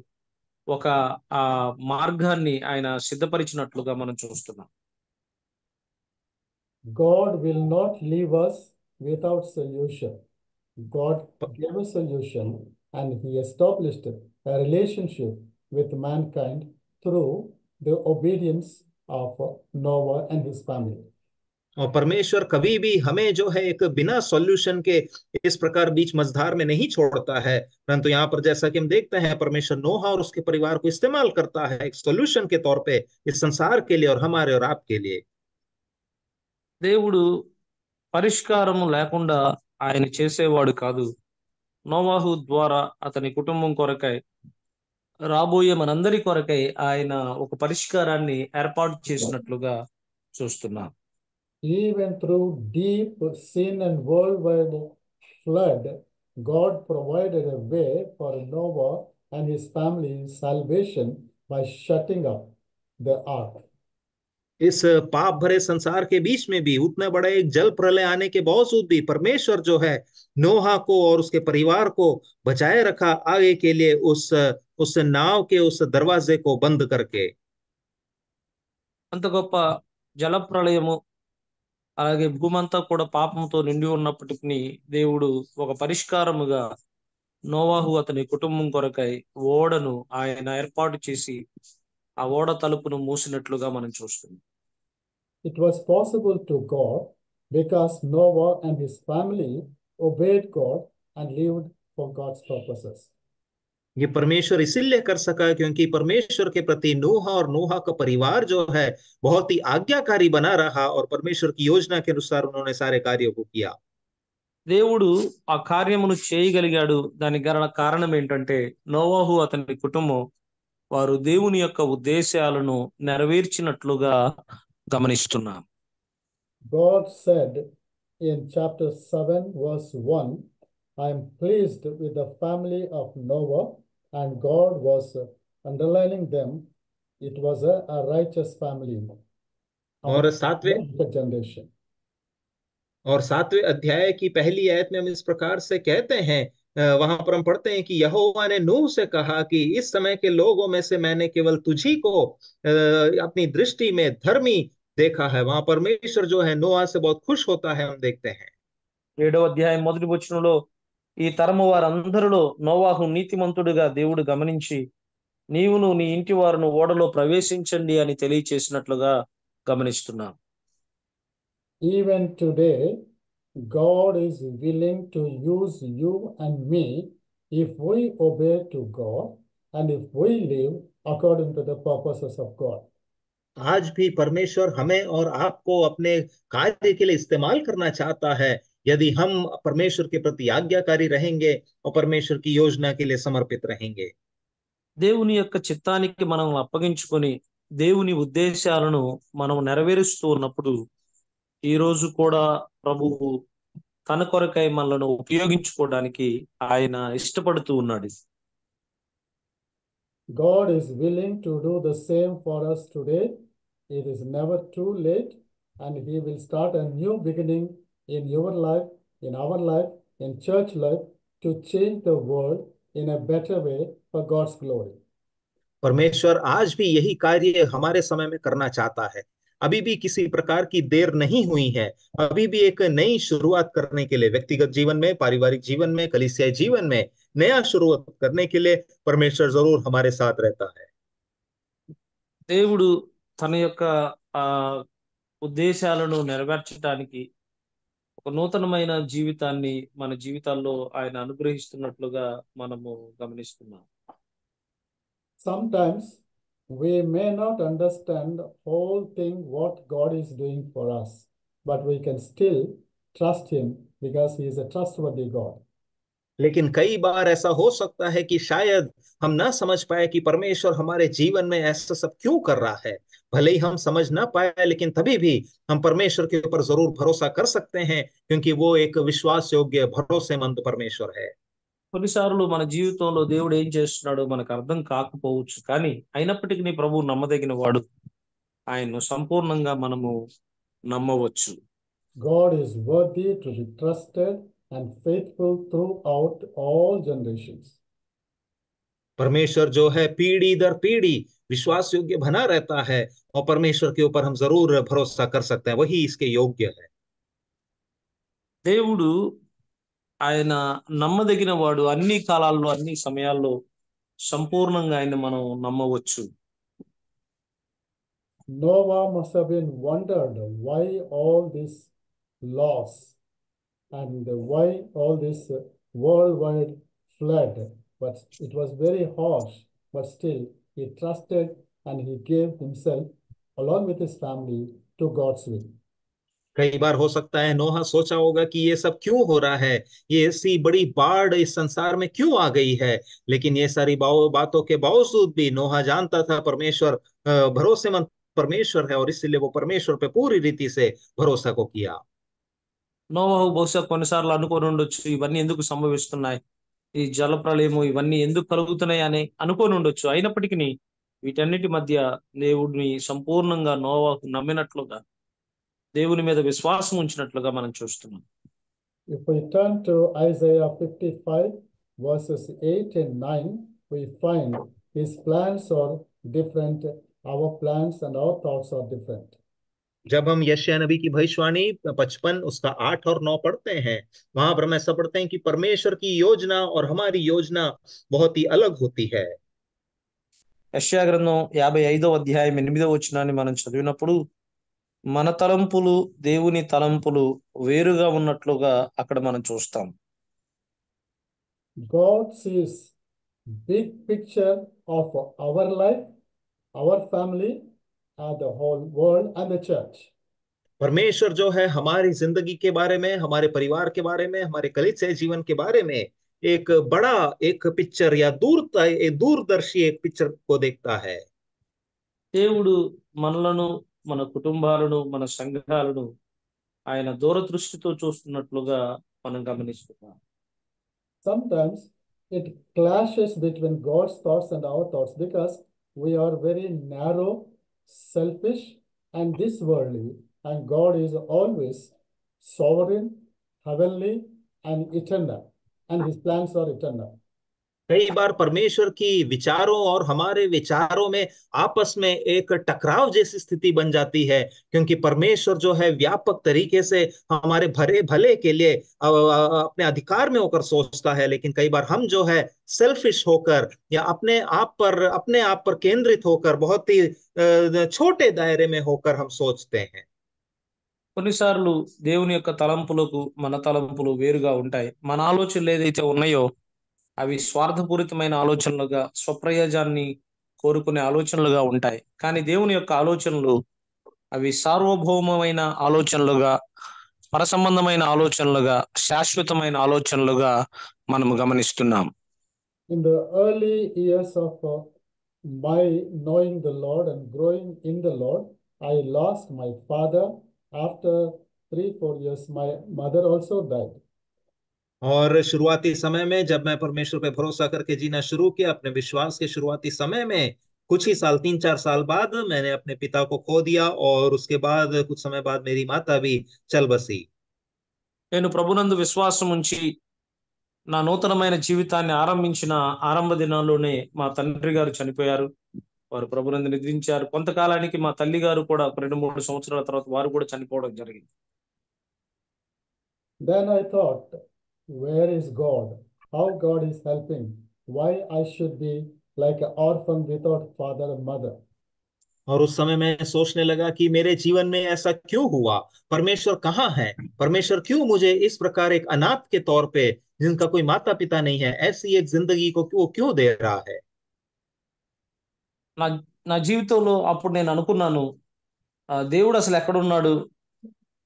ఒక ఆ మార్గాన్ని ఆయన సిద్ధపరిచినట్లుగా మనం చూస్తున్నాం. God will not leave us without solution. God gave a solution and he established a relationship with mankind through the obedience of Noah and his family. और परमेश्वर कभी भी हमें जो है एक बिना सॉल्यूशन के इस प्रकार बीच मझधार में नहीं छोड़ता है, परंतु यहाँ पर जैसा कि हम देखते हैं परमेश्वर नोहा और उसके परिवार को इस्तेमाल करता है एक सॉल्यूशन के तौर पे इस संसार के लिए और हमारे और आपके लिए। దేవుడు పరిష్కారము లేకుండా ఆయన చేసేవాడు కాదు. నోవాహు ద్వారా అతని కుటుంబం కొరకై, రాబోయే మనందరి కొరకై ఆయన ఒక పరిష్కారాన్ని ఏర్పాటు చేసినట్లుగా చూస్తున్నాం. Even through deep sin and worldwide flood, God provided a way for Noah and his family's salvation by shutting up the ark. इस पाप भरे संसार के बीच में भी उतना बड़ा एक जल प्रलय आने के बावजूद भी परमेश्वर जो है नोहा को और उसके परिवार को बचाए रखा आगे के लिए उस नाव के उस दरवाजे को बंद करके। అంత గొప్ప జల ప్రళయము, అలాగే భూమంతా కూడా పాపంతో నిండి ఉన్నప్పటికీ దేవుడు ఒక పరిష్కారముగా నోవాహు అతని కుటుంబం కొరకై ఓడను ఆయన ఏర్పాటు చేసి ఆ ఓడ తలుపును మూసినట్లుగా మనం చూస్తున్నాం. It was possible to God because Noah and his family obeyed God and lived for God's purposes. ये परमेश्वर इसीलिए कर सका क्योंकि परमेश्वर के प्रति नूहा और नूहा का परिवार जो है बहुत ही आज्ञाकारी बना रहा और परमेश्वर की योजना के अनुसार उन्होंने सारे कार्यों को किया। దేవుడు ఆ కార్యమును చేయగలిగాడు. దానికి గల కారణం ఏంటంటే నోవాహు అతని కుటుంబం వారు దేవుని యొక్క ఉద్దేశాలను నెరవేర్చినట్లుగా గమనిస్తున్నాం. God said in chapter 7 verse 1, I am pleased with the family of Noah, and God was underlining them. It was a righteous family. और generation. और 7वें अध्याय की पहली आयत में हम इस प्रकार से कहते हैं, वहां पर हम पढ़ते हैं कि यहोवा ने नूह से कहा कि इस समय के लोगों में से मैंने केवल तुझी को अपनी दृष्टि में धर्मी देखा है। वहां परमेश्वर जो है नोआ से बहुत खुश होता है, हम देखते हैं। 7వ అధ్యాయం మొదటి వచనంలో ఈ తరము వారందరిలో నోవాహు నీతిమంతుడిగా దేవుడు గమనించి నీవును నీ ఇంటి వారును ఓడలో ప్రవేశించండి అని తెలియచేసినట్లుగా గమనిస్తున్నాం. Even today, God is willing to use you and me if we obey to God and if we live according to the purposes of God. आज भी परमेश्वर हमें और आपको अपने कार्य के लिए इस्तेमाल करना चाहता है यदि हम परमेश्वर के प्रति आज्ञाकारी रहेंगे और परमेश्वर की योजना के लिए समर्पित रहेंगे। దేవుని యొక్క చిత్తానికి మనం అప్పగించుకొని దేవుని ఉద్దేశాలను మనం నెరవేరుస్తూ ఉన్నప్పుడు ఈ రోజు కూడా ప్రభువు తన కొరకై మనలను ఉపయోగించుకోవడానికి ఆయన ఇష్టపడుతూ ఉన్నాడు. God is willing to do the same for us today. It is never too late, and He will start a new beginning in your life, in our life, in church life, to change the world in a better way for God's glory. परमेश्वर आज भी यही कार्य हमारे समय में करना चाहता है। अभी भी किसी प्रकार की देर नहीं हुई है। अभी भी एक नई शुरुआत करने के लिए व्यक्तिगत जीवन में, पारिवारिक जीवन में, कलीसियाई जीवन में नया शुरुआत करने के लिए परमेश्वर जरूर हमारे साथ रहता है। దేవుడు తన యొక్క ఉద్దేశాలను నెరవేర్చడానికి ఒక నూతనమైన జీవితాన్ని మన జీవితాల్లో ఆయన అనుగ్రహిస్తున్నట్లుగా మనము గమనిస్తున్నాం. Sometimes we may not understand the whole thing what God is doing for us, but we can still trust Him because He is a trustworthy God. लेकिन कई बार ऐसा हो सकता है कि शायद हम ना समझ पाए कि परमेश्वर हमारे जीवन में ऐसा सब क्यों कर रहा है। भले ही हम समझ ना पाए, लेकिन तभी भी हम परमेश्वर के ऊपर जरूर भरोसा कर सकते हैं, क्योंकि वो एक विश्वास योग्य, भरोसेमंद परमेश्वर है। కొన్నిసార్లు మన జీవితంలో దేవుడు ఏం చేస్తున్నాడో మనకు అర్థం కాకపోవచ్చు, కానీ అయినప్పటికీ ప్రభువు నమ్మదగిన వాడు. ఆయన్ను సంపూర్ణంగా మనము నమ్మవచ్చు. God is worthy to be trusted and faithful throughout all generations. परमेश्वर जो है पीढ़ी दर पीढ़ी विश्वास योग्य बना रहता है, और परमेश्वर के ऊपर हम जरूर भरोसा कर सकते हैं, वही इसके योग्य है। దేవుడు ఆయన నమ్మదగిన వాడు. అన్ని కాలాల్లో, అన్ని సమయాల్లో సంపూర్ణంగా ఆయన మనం నమ్మవచ్చు. Noah must have been wondered why all this loss and why all this worldwide flood, but it was very harsh, but still he trusted and he gave himself along with his family to God's will. कई बार हो सकता है नोहा सोचा होगा कि ये सब क्यों हो रहा है, ये ऐसी बड़ी बाढ़ इस संसार में क्यों आ गई है, लेकिन ये सारी बातों के बावजूद भी नोहा जानता था परमेश्वर भरोसेमंद परमेश्वर है, और इसलिए वो परमेश्वर पे पूरी रीति से भरोसा को किया। నోవహు బహుశా కొన్నిసార్లు అనుకొని ఉండొచ్చు, ఇవన్నీ ఎందుకు సంభవిస్తున్నాయి, ఈ జల ప్రళయము ఇవన్నీ ఎందుకు కలుగుతున్నాయి అని అనుకొని ఉండొచ్చు. అయినప్పటికీ వీటన్నిటి మధ్య దేవుడిని సంపూర్ణంగా నోవహు నమ్మినట్లుగా, దేవుని మీద విశ్వాసం ఉంచినట్లుగా మనం చూస్తున్నాం. If we turn to Isaiah 55 verses 8 and 9, we find his plans are different, our plans and our thoughts are different. जब हम यशायाह नबी की भविष्यवाणी 55 उसका 8 और 9 पढ़ते हैं, वहां पर हम ऐसा पढ़ते हैं कि परमेश्वर की योजना और हमारी योजना बहुत ही अलग होती है। యెషయా గ్రంథం 55వ అధ్యాయం 8వ వచనాన్ని మనం చదివినప్పుడు మన తలంపులు దేవుని తలంపులు వేరుగా ఉన్నట్లుగా అక్కడ మనం చూస్తాం. God sees big picture of our life, our family, and the whole world and the church. परमेश्वर जो है हमारी जिंदगी के बारे में, हमारे परिवार के बारे में, हमारे कलीसियाई जीवन के बारे में एक बड़ा एक पिक्चर या दूरदर्शी एक पिक्चर को देखता है। దేవుడు మనలను, మన కుటుంబాలను, మన సంఘాలను ఆయన దూరదృష్టితో చూస్తున్నట్లుగా మనం గమనిస్తున్నాం. Sometimes it clashes between God's thoughts and our thoughts because we are very narrow, selfish, and this worldly, and God is always sovereign, heavenly, and eternal, and his plans are eternal. कई बार परमेश्वर की विचारों और हमारे विचारों में आपस में एक टकराव जैसी स्थिति बन जाती है, क्योंकि परमेश्वर जो है व्यापक तरीके से हमारे भले के लिए अपने अधिकार में होकर सोचता है, लेकिन कई बार हम जो है सेल्फिश होकर या अपने आप पर केंद्रित होकर बहुत ही छोटे दायरे में होकर हम सोचते हैं। కొన్నిసార్లు దేవుని యొక్క తలంపులకు మన తలంపులు వేరుగా ఉంటాయి. మన ఆలోచనలు ఏదైతే ఉన్నాయో అవి స్వార్థపూరితమైన ఆలోచనలుగా, స్వప్రయోజనాన్ని కోరుకునే ఆలోచనలుగా ఉంటాయి. కానీ దేవుని యొక్క ఆలోచనలు అవి సార్వభౌమమైన ఆలోచనలుగా, పరసంబంధమైన ఆలోచనలుగా, శాశ్వతమైన ఆలోచనలుగా మనము గమనిస్తున్నాం. In the early years of my knowing the Lord and growing in the Lord, I lost my father. After 3-4 years, my mother also died. और शुरुआती समय में जब मैं परमेश्वर पे भरोसा करके जीना शुरू किया, अपने विश्वास के शुरुआती समय में कुछ ही साल, 3-4 साल बाद मैंने अपने पिता को खो दिया, और उसके बाद कुछ समय बाद मेरी माता भी चल बसी। నేను ప్రభునందు విశ్వాసం ఉంచి నా నూతనమైన జీవితాన్ని ఆరంభించిన ఆరంభ దినాల్లోనే మా తండ్రి గారు చనిపోయారు. వారు ప్రభునందు నిద్రించారు. కొంతకాలానికి మా తల్లి గారు కూడా ఒక 2-3 సంవత్సరాల తర్వాత వారు కూడా చనిపోవడం జరిగింది. Then I thought, where is God? How God is helping? Why I should be like an orphan without father and mother? और उस समय मैं सोचने लगा कि मेरे जीवन में ऐसा क्यों हुआ, परमेश्वर कहाँ है, परमेश्वर क्यों मुझे इस प्रकार एक अनाथ के तौर पे, जिनका कोई माता पिता नहीं है, ऐसी एक जिंदगी को क्यों दे रहा है। నా నా జీవితంలో అప్పుడు నేను అనుకున్నాను, దేవుడు అసలు ఎక్కడున్నాడు,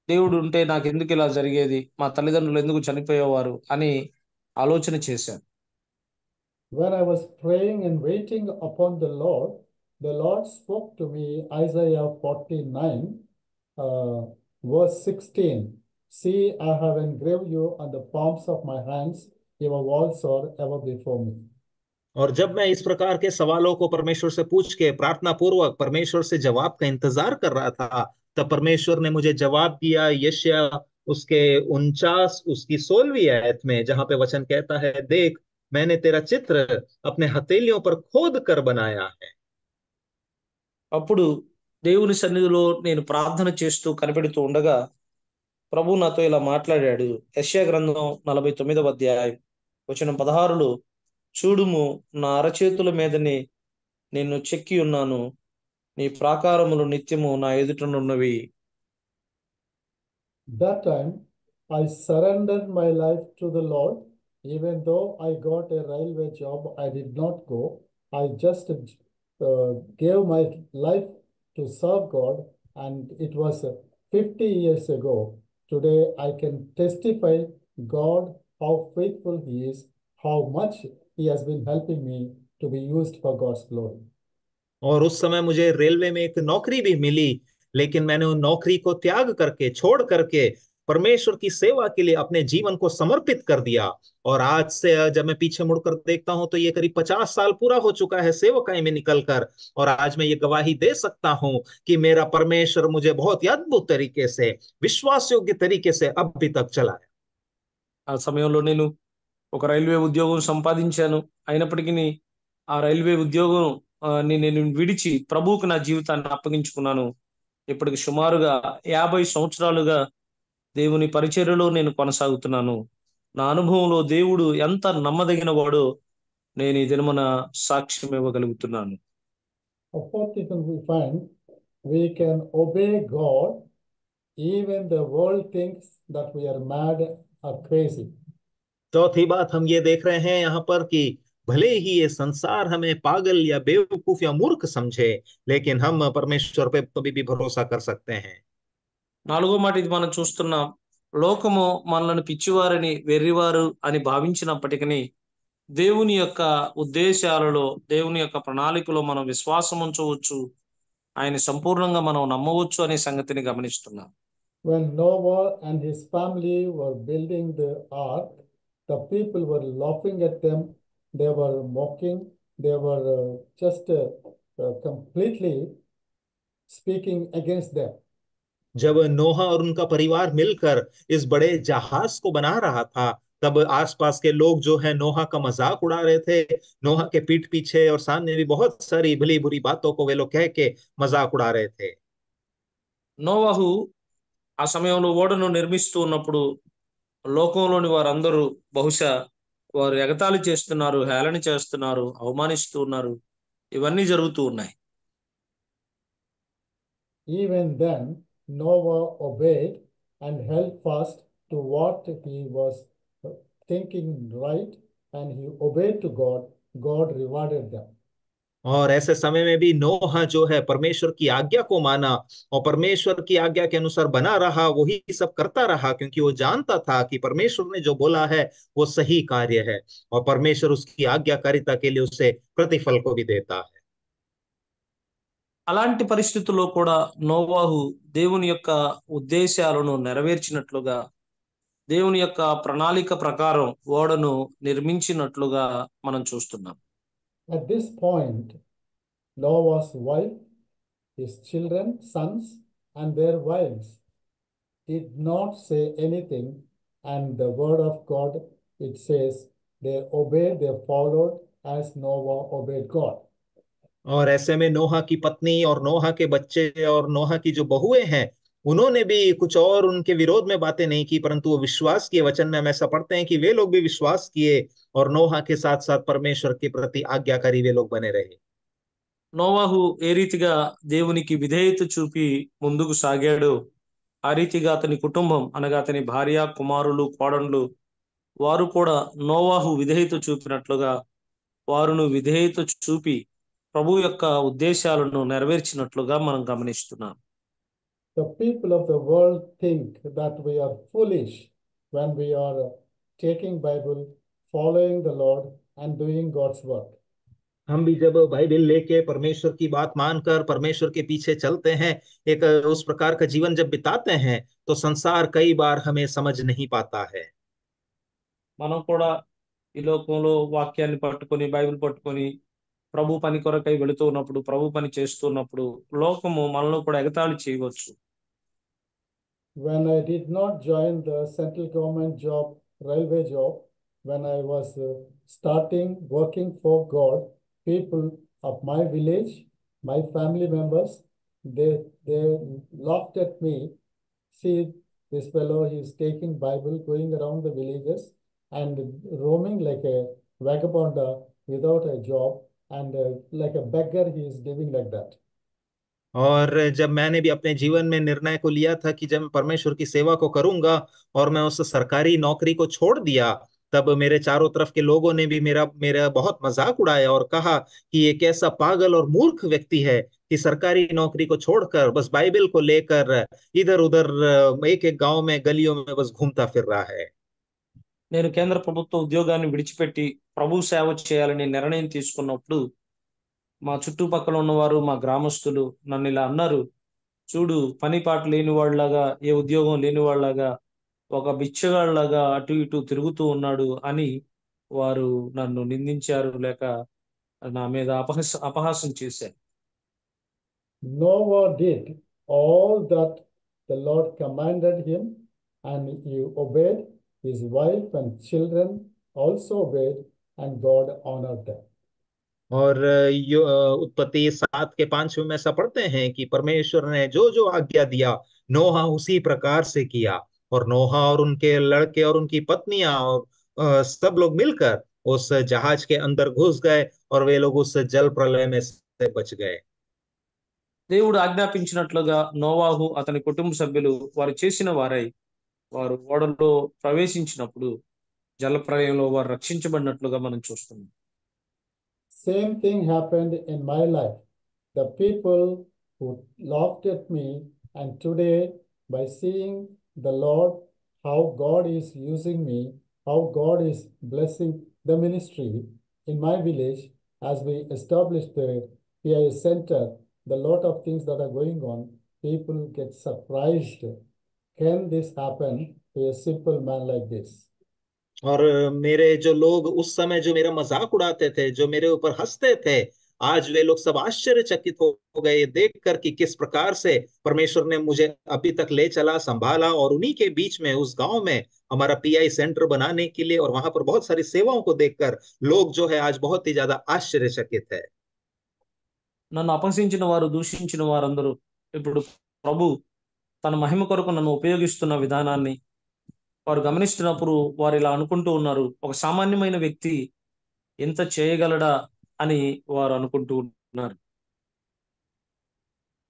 దేవుడు ఉంటే నాకు ఎందుకు ఇలా జరిగేది, మా తల్లిదండ్రులు ఎందుకు చనిపోయేవారు అని ఆలోచన చేశాను. When I was praying and waiting upon the Lord spoke to me, Isaiah 49, verse 16. See, I have engraved you on the palms of my hands. Your walls are ever before me. और जब मैं इस प्रकार के सवालों को परमेश्वर से पूछ के प्रार्थना पूर्वक परमेश्वर से जवाब का इंतजार कर रहा था, तब परमेश्वर ने मुझे जवाब दिया यशायाह उसके 49 उसकी 16वीं आयत में, जहां पे वचन कहता है, देख मैंने तेरा चित्र अपने हथेलियों पर खोद कर बनाया है। అప్పుడు దేవుని సన్నిధిలో నేను ప్రార్థన చేస్తూ కనిపెడుతూ ఉండగా ప్రభు నాతో ఇలా మాట్లాడాడు. యెషయా గ్రంథం 49వ అధ్యాయం వచనం 16లో, చూడుము నా అరచేతుల మీదనే నిన్ను చెక్కి ఉన్నాను, నీ ప్రాకారములు నిత్యము నా ఎదుటనున్నవి. That time, I surrendered my life to the Lord. Even though I got a railway job, I did not go. I just gave my life to serve God, and it was 50 years ago. Today, I can testify God, how faithful He is, how much He has been helping me to be used for God's glory. और उस समय मुझे railway में एक नौकरी भी मिली, लेकिन मैंने उन नौकरी को त्याग करके, छोड़ करके परमेश्वर की सेवा के लिए अपने जीवन को समर्पित कर दिया। और आज से जब मैं पीछे मुड़कर देखता हूं तो ये करीब 50 साल पूरा हो चुका है सेवकाई में निकलकर, और आज मैं ये गवाही दे सकता हूं कि मेरा परमेश्वर मुझे बहुत ही अद्भुत तरीके से, विश्वास योग्य तरीके से अब भी तक चलाया। ఆ సమయంలో నేను ఒక రైల్వే ఉద్యోగం సంపాదించాను. అయినప్పటికీ ఆ రైల్వే ఉద్యోగం నేను విడిచి ప్రభువుకు నా జీవితాన్ని అప్పగించుకున్నాను. ఇప్పటికి సుమారుగా 50 సంవత్సరాలుగా దేవుని పరిచర్యలో నేను కొనసాగుతున్నాను. నా అనుభవంలో దేవుడు ఎంత నమ్మదగిన వాడో నేను ఈ దినమున సాక్ష్యం ఇవ్వగలుగుతున్నాను. Of course, we find we can obey God even the world thinks that we are mad or crazy. चौथी बात हम ये देख रहे हैं यहाँ पर कि भले ही ये संसार हमें पागल या बेवकूफ या मूर्ख समझे, लेकिन हम परमेश्वर पे कभी भी भरोसा कर सकते हैं। నాలుగో మాట ఇది మనం చూస్తున్నాం. లోకము మనల్ని పిచ్చివారని, వెర్రివారు అని భావించినప్పటికీ దేవుని యొక్క ఉద్దేశాలలో, దేవుని యొక్క ప్రణాళికలో మనం విశ్వాసం ఉంచవచ్చు, ఆయన సంపూర్ణంగా మనం నమ్మవచ్చు అనే సంగతిని గమనిస్తున్నాం. When Noah and his family were building the ark, the people were laughing at them. They were mocking. They were just completely speaking against them. जब नोहा और उनका परिवार मिलकर इस बड़े जहाज को बना रहा था, तब आसपास के लोग जो है नोहा का मजाक उड़ा रहे थे। नोहा के पीठ पीछे और सामने भी बहुत सारी भली बुरी बातों को वे लोग कह के मजाक उड़ा रहे थे। నోవహు ఆ సమయంలో ఓడను నిర్మిస్తూ ఉన్నప్పుడు లోకంలోని వారందరూ బహుశా వారు ఎగతాళి చేస్తున్నారు, హేళన చేస్తున్నారు, అవమానిస్తూ ఉన్నారు. ఇవన్నీ జరుగుతూ ఉన్నాయి. Even then, Noah obeyed and held fast to what he was thinking right, and he obeyed to God. God rewarded them. और ऐसे समय में भी नोह जो है परमेश्वर की आज्ञा को माना और परमेश्वर की आज्ञा के अनुसार बना रहा, वही सब करता रहा, क्योंकि वो जानता था कि परमेश्वर ने जो बोला है वो सही कार्य है और परमेश्वर उसकी आज्ञाकारिता के लिए उसे प्रतिफल को भी देता है। అలాంటి పరిస్థితుల్లో కూడా నోవాహు దేవుని యొక్క ఉద్దేశాలను నెరవేర్చినట్లుగా, దేవుని యొక్క ప్రణాళిక ప్రకారం ఓడను నిర్మించినట్లుగా మనం చూస్తున్నాం. At this point, Noah's wife, his children, sons, and their wives did not say anything, and the word of God, it says, they obeyed, they followed as Noah obeyed God. और ऐसे में नोहा की पत्नी और नोहा के बच्चे और नोहा की जो बहुएं हैं, उन्होंने भी कुछ और उनके विरोध में बातें नहीं की, परंतु वो विश्वास किए। वचन में हम ऐसा पढ़ते हैं कि वे लोग भी विश्वास किए और नोहा के साथ साथ परमेश्वर के प्रति आज्ञाकारी वे लोग बने रहे। నోవాహు ఏ రీతిగా దేవునికి విధేయత చూపి ముందుకు సాగాడో, ఆ రీతిగా అతని కుటుంబం అనగా అతని భార్య, కుమారులు, కోడళ్ళు వారు కూడా నోవాహు విధేయత చూపినట్లుగా వారును విధేయత చూపి ప్రభు యొక్క ఉద్దేశాలను నెరవేర్చినట్లుగా మనం గమనిస్తున్నాం. The people of the world think that we are foolish when we are taking Bible, following the Lord, and doing God's work. हम भी जब बाइबल लेके परमेश्वर की बात मानकर परमेश्वर के पीछे चलते हैं, एक उस प्रकार का जीवन जब बिताते हैं, तो संसार कई बार हमें समझ नहीं पाता है। మనం కూడా ఈ లోకంలో వాక్యాన్ని పట్టుకొని, బైబిల్ పట్టుకొని ప్రభు పని కొరకై వెళుతూ ఉన్నప్పుడు, ప్రభు పని చేస్తున్నప్పుడు లోకము మనలో కూడా ఎగతాళి చేయవచ్చు. When I did not join the central government job, railway job, when I was starting working for God, people of my village, my family members, they laughed at me. See, this fellow, he is taking Bible, going around the villages and roaming like a vagabond without a job, and like a beggar, he is living like that. और जब मैंने भी अपने जीवन में निर्णय को लिया था कि जब मैं परमेश्वर की सेवा को करूंगा और मैं उस सरकारी नौकरी को छोड़ दिया, तब मेरे चारों तरफ के लोगों ने भी मेरा मेरा बहुत मजाक उड़ाया और कहा कि ये कैसा पागल और मूर्ख व्यक्ति है कि सरकारी नौकरी को छोड़कर बस बाइबल को लेकर इधर उधर एक एक गांव में गलियों में बस घूमता फिर रहा है। నేను కేంద్ర ప్రభుత్వ ఉద్యోగాన్ని విడిచిపెట్టి ప్రభు సేవ చేయాలని నిర్ణయం తీసుకున్నప్పుడు మా చుట్టుపక్కల ఉన్నవారు, మా గ్రామస్తులు నన్ను ఇలా అన్నారు, చూడు పని పాట లేని వాళ్ళలాగా, ఏ ఉద్యోగం లేని వాళ్ళలాగా, ఒక బిచ్చగాళ్ళలాగా అటు ఇటు తిరుగుతూ ఉన్నాడు అని వారు నన్ను నిందించారు, లేక నా మీద అపహాసం చేశారు. Noah did all that the Lord commanded him, and he obeyed. His wife and children also obeyed, and God honored them. और उत्पत्ति 7:5 में ऐसा पढ़ते हैं कि परमेश्वर ने जो जो आज्ञा दिया, नोहा उसी प्रकार से किया। और नोहा और उनके लड़के और उनकी पत्नियां और सब लोग मिलकर उस जहाज के अंदर घुस गए और वे लोग उस जल प्रलय में से बच गए। దేవుడు ఆజ్ఞాపించినట్లుగా నోవాహు అతని కుటుంబ సభ్యులు వారు చేసిన వారై వారు ఓడలో ప్రవేశించినప్పుడు జలప్రలయంలో వారు రక్షించబడినట్లుగా మనం చూస్తున్నాం. Same thing happened in my life. The people who laughed at me, and today, by seeing the Lord, how God is using me, how God is blessing the ministry in my village, as we established the PIS center, the lot of things that are going on, people get surprised. Can this happen to a simple man like this? और मेरे जो लोग उस समय जो मेरा मजाक उड़ाते थे, जो मेरे ऊपर हंसते थे, आज वे लोग सब आश्चर्यचकित हो गए देख कर कि किस प्रकार से परमेश्वर ने मुझे अभी तक ले चला, संभाला और उन्हीं के बीच में उस गांव में हमारा पीआई सेंटर बनाने के लिए और वहां पर बहुत सारी सेवाओं को देखकर लोग जो है आज बहुत ही ज्यादा आश्चर्यचकित है। నన్ను అపహసించిన వారు, దూషించిన వారందరూ ఇప్పుడు ప్రభు తన మహిమ కొరకు నన్ను ఉపయోగిస్తున్న విధానాన్ని వారు గమనిస్తున్నప్పుడు వారు ఇలా అనుకుంటూ ఉన్నారు, ఒక సామాన్యమైన వ్యక్తి ఎంత చేయగలడా అని వారు అనుకుంటూ ఉన్నారు.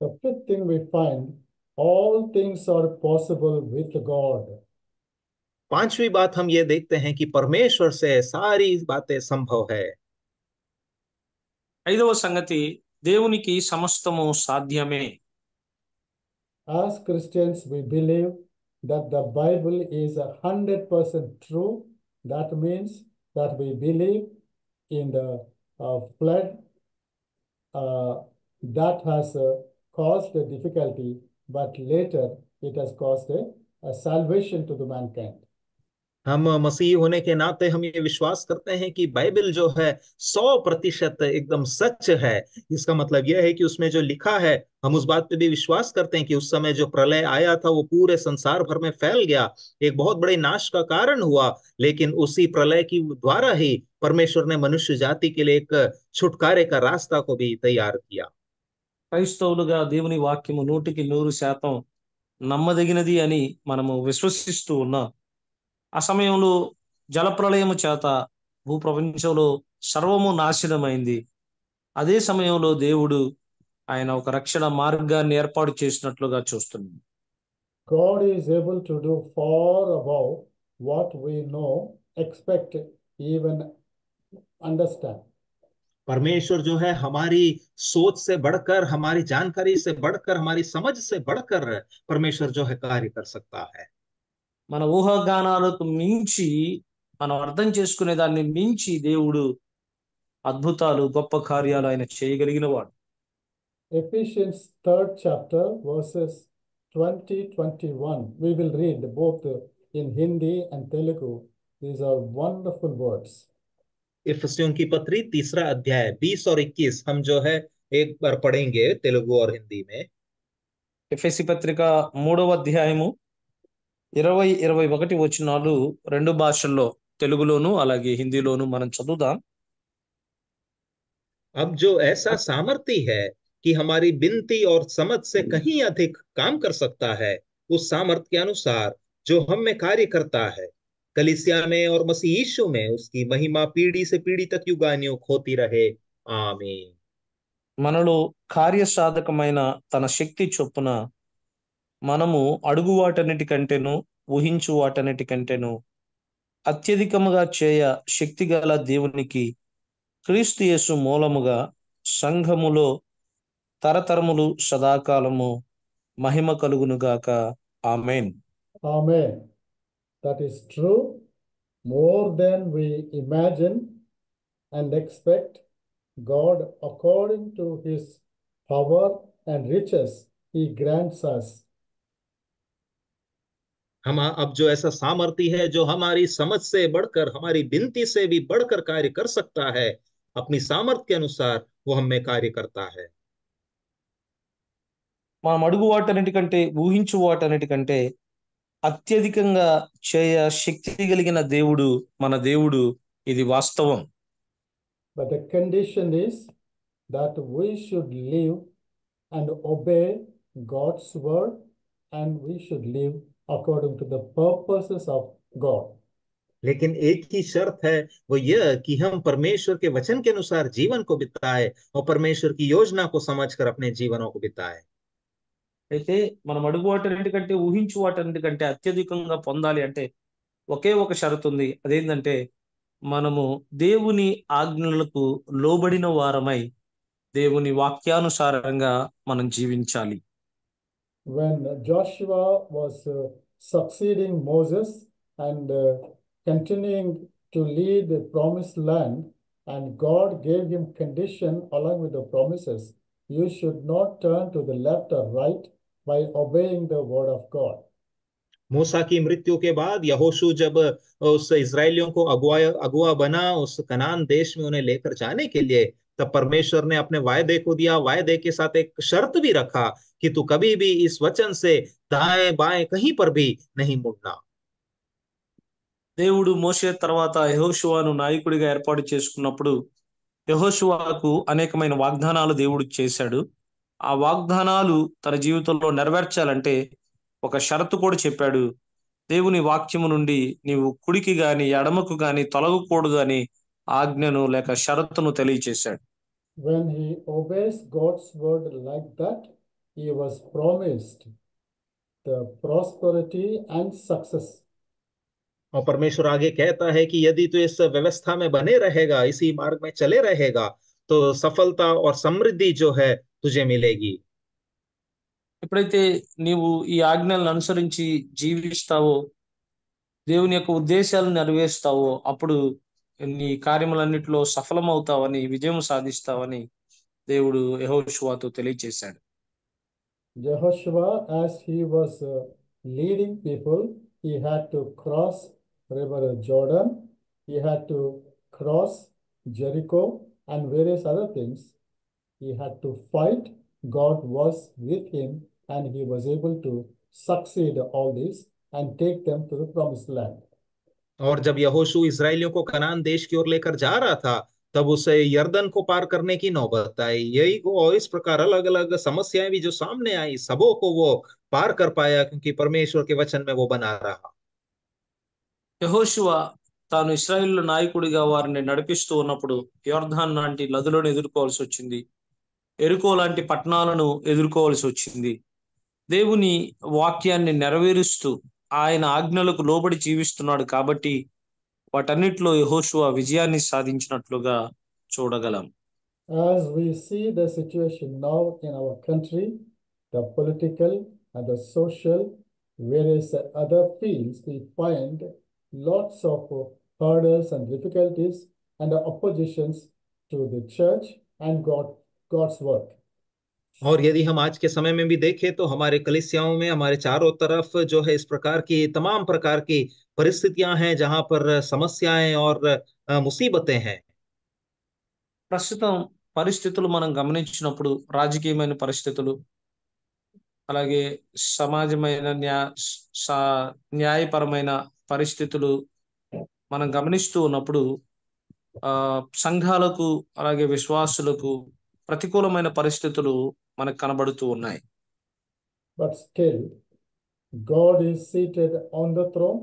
The fifth thing we find, all things are possible with God. पांचवी बात हम ये देखते हैं कि परमेश्वर से सारी बातें संभव है। ఐదవ సంగతి, దేవునికి సమస్తము సాధ్యమే. As Christians, we believe that the Bible is 100% true. That means that we believe in the flood that has caused a difficulty, but later it has caused a salvation to the mankind. हम मसीही होने के नाते हम ये विश्वास करते हैं कि बाइबल जो है 100% एकदम सच है। इसका मतलब यह है कि उसमें जो लिखा है, हम उस बात पे भी विश्वास करते हैं कि उस समय जो प्रलय आया था वो पूरे संसार भर में फैल गया, एक बहुत बड़े नाश का कारण हुआ, लेकिन उसी प्रलय की द्वारा ही परमेश्वर ने मनुष्य जाति के लिए एक छुटकारे का रास्ता को भी तैयार किया। క్రైస్తవులుగా దేవుని వాక్యము 100% నమ్మదగినది అని మనము విశ్వసిస్తూ ఉన్నాం. ఆ సమయంలో జలప్రళయము చేత భూప్రపంచంలో సర్వము నాశనమైంది. అదే సమయంలో దేవుడు ఆయన ఒక రక్షణ మార్గాన్ని ఏర్పాటు చేసినట్లుగా చూస్తున్నాం. God is able to do far above what we know, expect, even understand. परमेश्वर जो है हमारी सोच से बढ़कर, हमारी जानकारी से बढ़कर, हमारी समझ से बढ़कर परमेश्वर जो है कार्य कर सकता है। మన ఊహాగానాలకు మించి, మనం అర్థం చేసుకునే దాన్ని మించి దేవుడు అద్భుతాలు, గొప్ప కార్యాలు ఆయన చేయగలిగిన వాడు. Ephesians 3rd chapter verses 20-21. We will read both in Hindi and Telugu. These are wonderful words. इफिसियों की पत्री 3रा अध्याय 20 और 21 हम जो है एक बार पढ़ेंगे तेलुगु और हिंदी में। ఎఫెసీ పత్రిక 3వ అధ్యాయము 20-21 వచనాలు రెండు భాషల్లో, తెలుగులోను అలాగే హిందీలోను మనం చదువుదాం. अब जो ऐसा सामर्थ्य है कि हमारी विनती और समझ से कहीं अधिक काम कर सकता है, उस सामर्थ्य के अनुसार जो हम में कार्य करता है, कलीसिया में और मसीह यीशु में उसकी महिमा पीढ़ी से पीढ़ी तक युगान्युग होती रहे। आमीन। మనలో కార్యసాధకమైన తన శక్తి చొప్పున మనము అడుగు వాటన్నిటికంటేను ఊహించు వాటన్నిటికంటేను అత్యధికముగా చేయ శక్తిగల దేవునికి క్రీస్తు యేసు మూలముగా సంఘములో తరతరములు సదాకాలము మహిమ కలుగునుగాక. ఆమేన్. Amen. That is true. More than we imagine and expect, God, according to his power and riches, he grants us. हम अब जो ऐसा सामर्थ्य है जो हमारी समझ से बढ़कर, हमारी विनती से भी बढ़कर कार्य कर सकता है, अपनी सामर्थ्य के अनुसार वो हम में कार्य करता है। మనం అడుగు వాటన్నిటికంటే ఊహించు వాటన్నిటికంటే అత్యధికంగా చేయ శక్తి కలిగిన దేవుడు మన దేవుడు. ఇది వాస్తవం. But the condition is that we should live and obey God's word, and we should live according to the purposes of God. लेकिन एक ही शर्त है, वो यह कि हम परमेश्वर के वचन के अनुसार जीवन को बिताए और परमेश्वर की योजना को समझकर अपने जीवनों को बिताए। అయితే మనం అడుగు వాటన్నిటికంటే ఊహించు వాటన్నిటికంటే అత్యధికంగా పొందాలి అంటే ఒకే ఒక షరతు ఉంది. అదేంటంటే మనము దేవుని ఆజ్ఞలకు లోబడిన వారమై దేవుని వాక్యానుసారంగా మనం జీవించాలి. When Joshua was succeeding Moses and continuing to lead the promised land, and God gave him condition along with the promises, you should not turn to the left or right by obeying the word of God. मूसा की मृत्यु के बाद यहोशू जब उस इजरायलियों को अगुआ बना उस कनान देश में उन्हें लेकर जाने के लिए, तब परमेश्वर ने अपने वायदे को दिया। वायदे के साथ एक शर्त भी रखा कि तू कभी भी इस वचन से दाएं बाएं कहीं पर भी नहीं मुड़ना। దేవుడు మోషే తర్వాత యెహోషువను నాయకుడిగా ఏర్పాటు చేసుకున్నప్పుడు యెహోషువకు అనేకమైన వాగ్దానాలు దేవుడు చేశాడు. ఆ వాగ్దానాలు తన జీవితంలో నెరవేర్చాలంటే ఒక షరతు కూడా చెప్పాడు. దేవుని వాక్యము నుండి నీవు కుడికి గాని ఎడమకు గాని తొలగకూడదు అని ఆజ్ఞను లేక షరతును తెలియచేశాడు. When he obeys God's word like that, he was promised the prosperity and success. और परमेश्वर आगे कहता है कि यदि तू इस व्यवस्था में बने रहेगा, इसी मार्ग में चले रहेगा, तो सफलता और समृद्धि जो है तुझे मिलेगी। ఎప్పుడైతే నీవు ఈ ఆజ్ఞలను అనుసరించి జీవిస్తావో, దేవుని యొక్క ఉద్దేశాలను నెరవేరుస్తావో, అప్పుడు నీ కార్యములన్నిటిలో సఫలమవుతావని, విజయం సాధిస్తావని దేవుడు యెహోషువతో తెలియజేశాడు. Jehoshua, as he was leading people, he had to cross river Jordan, he had to cross Jericho and various other things. He had to fight. God was with him and he was able to succeed all this and take them to the promised land. और जब यहोशू इस्राएलियों को कनान देश की ओर लेकर जा रहा था, तब उसे यरदन को पार करने की नौबत आई। यही को और इस प्रकार अलग अलग समस्याएं भी जो सामने आई, सबों को वो पार कर पाया, क्योंकि परमेश्वर के वचन में वो बना रहा। యెహోషువ తాను ఇశ్రాయేలు నాయకుడిగా వారిని నడిపిస్తూ ఉన్నప్పుడు యొర్దాన్ లాంటి నదులను ఎదుర్కోవాల్సి వచ్చింది, ఎరుకో లాంటి పట్టణాలను ఎదుర్కోవాల్సి వచ్చింది. దేవుని వాక్యాన్ని నెరవేరుస్తూ ఆయన ఆజ్ఞలకు లోబడి జీవిస్తున్నాడు కాబట్టి వాటన్నిటిలో యెహోషువ విజయాన్ని సాధించినట్లుగా చూడగలం. As we see the situation now in our country, the political and the social, various other fields, we find lots of hurdles and difficulties and oppositions to the church and God's work. और यदि हम आज के समय में भी देखें तो हमारे कलीसियाओं में हमारे चारों तरफ जो है इस प्रकार की तमाम प्रकार की परिस्थितियां हैं, जहां पर समस्याएं और मुसीबतें हैं। ప్రస్తుతం పరిస్థితులు మనం గమనించినప్పుడు రాజకీయమైన పరిస్థితులు, అలాగే సమాజమైన న్యాయపరమైన పరిస్థితులు మనం గమనిస్తూ ఉన్నప్పుడు సంఘాలకు అలాగే విశ్వాసులకు ప్రతికూలమైన పరిస్థితులు మనకు కనబడుతూ ఉన్నాయి. But still, God is seated on the throne.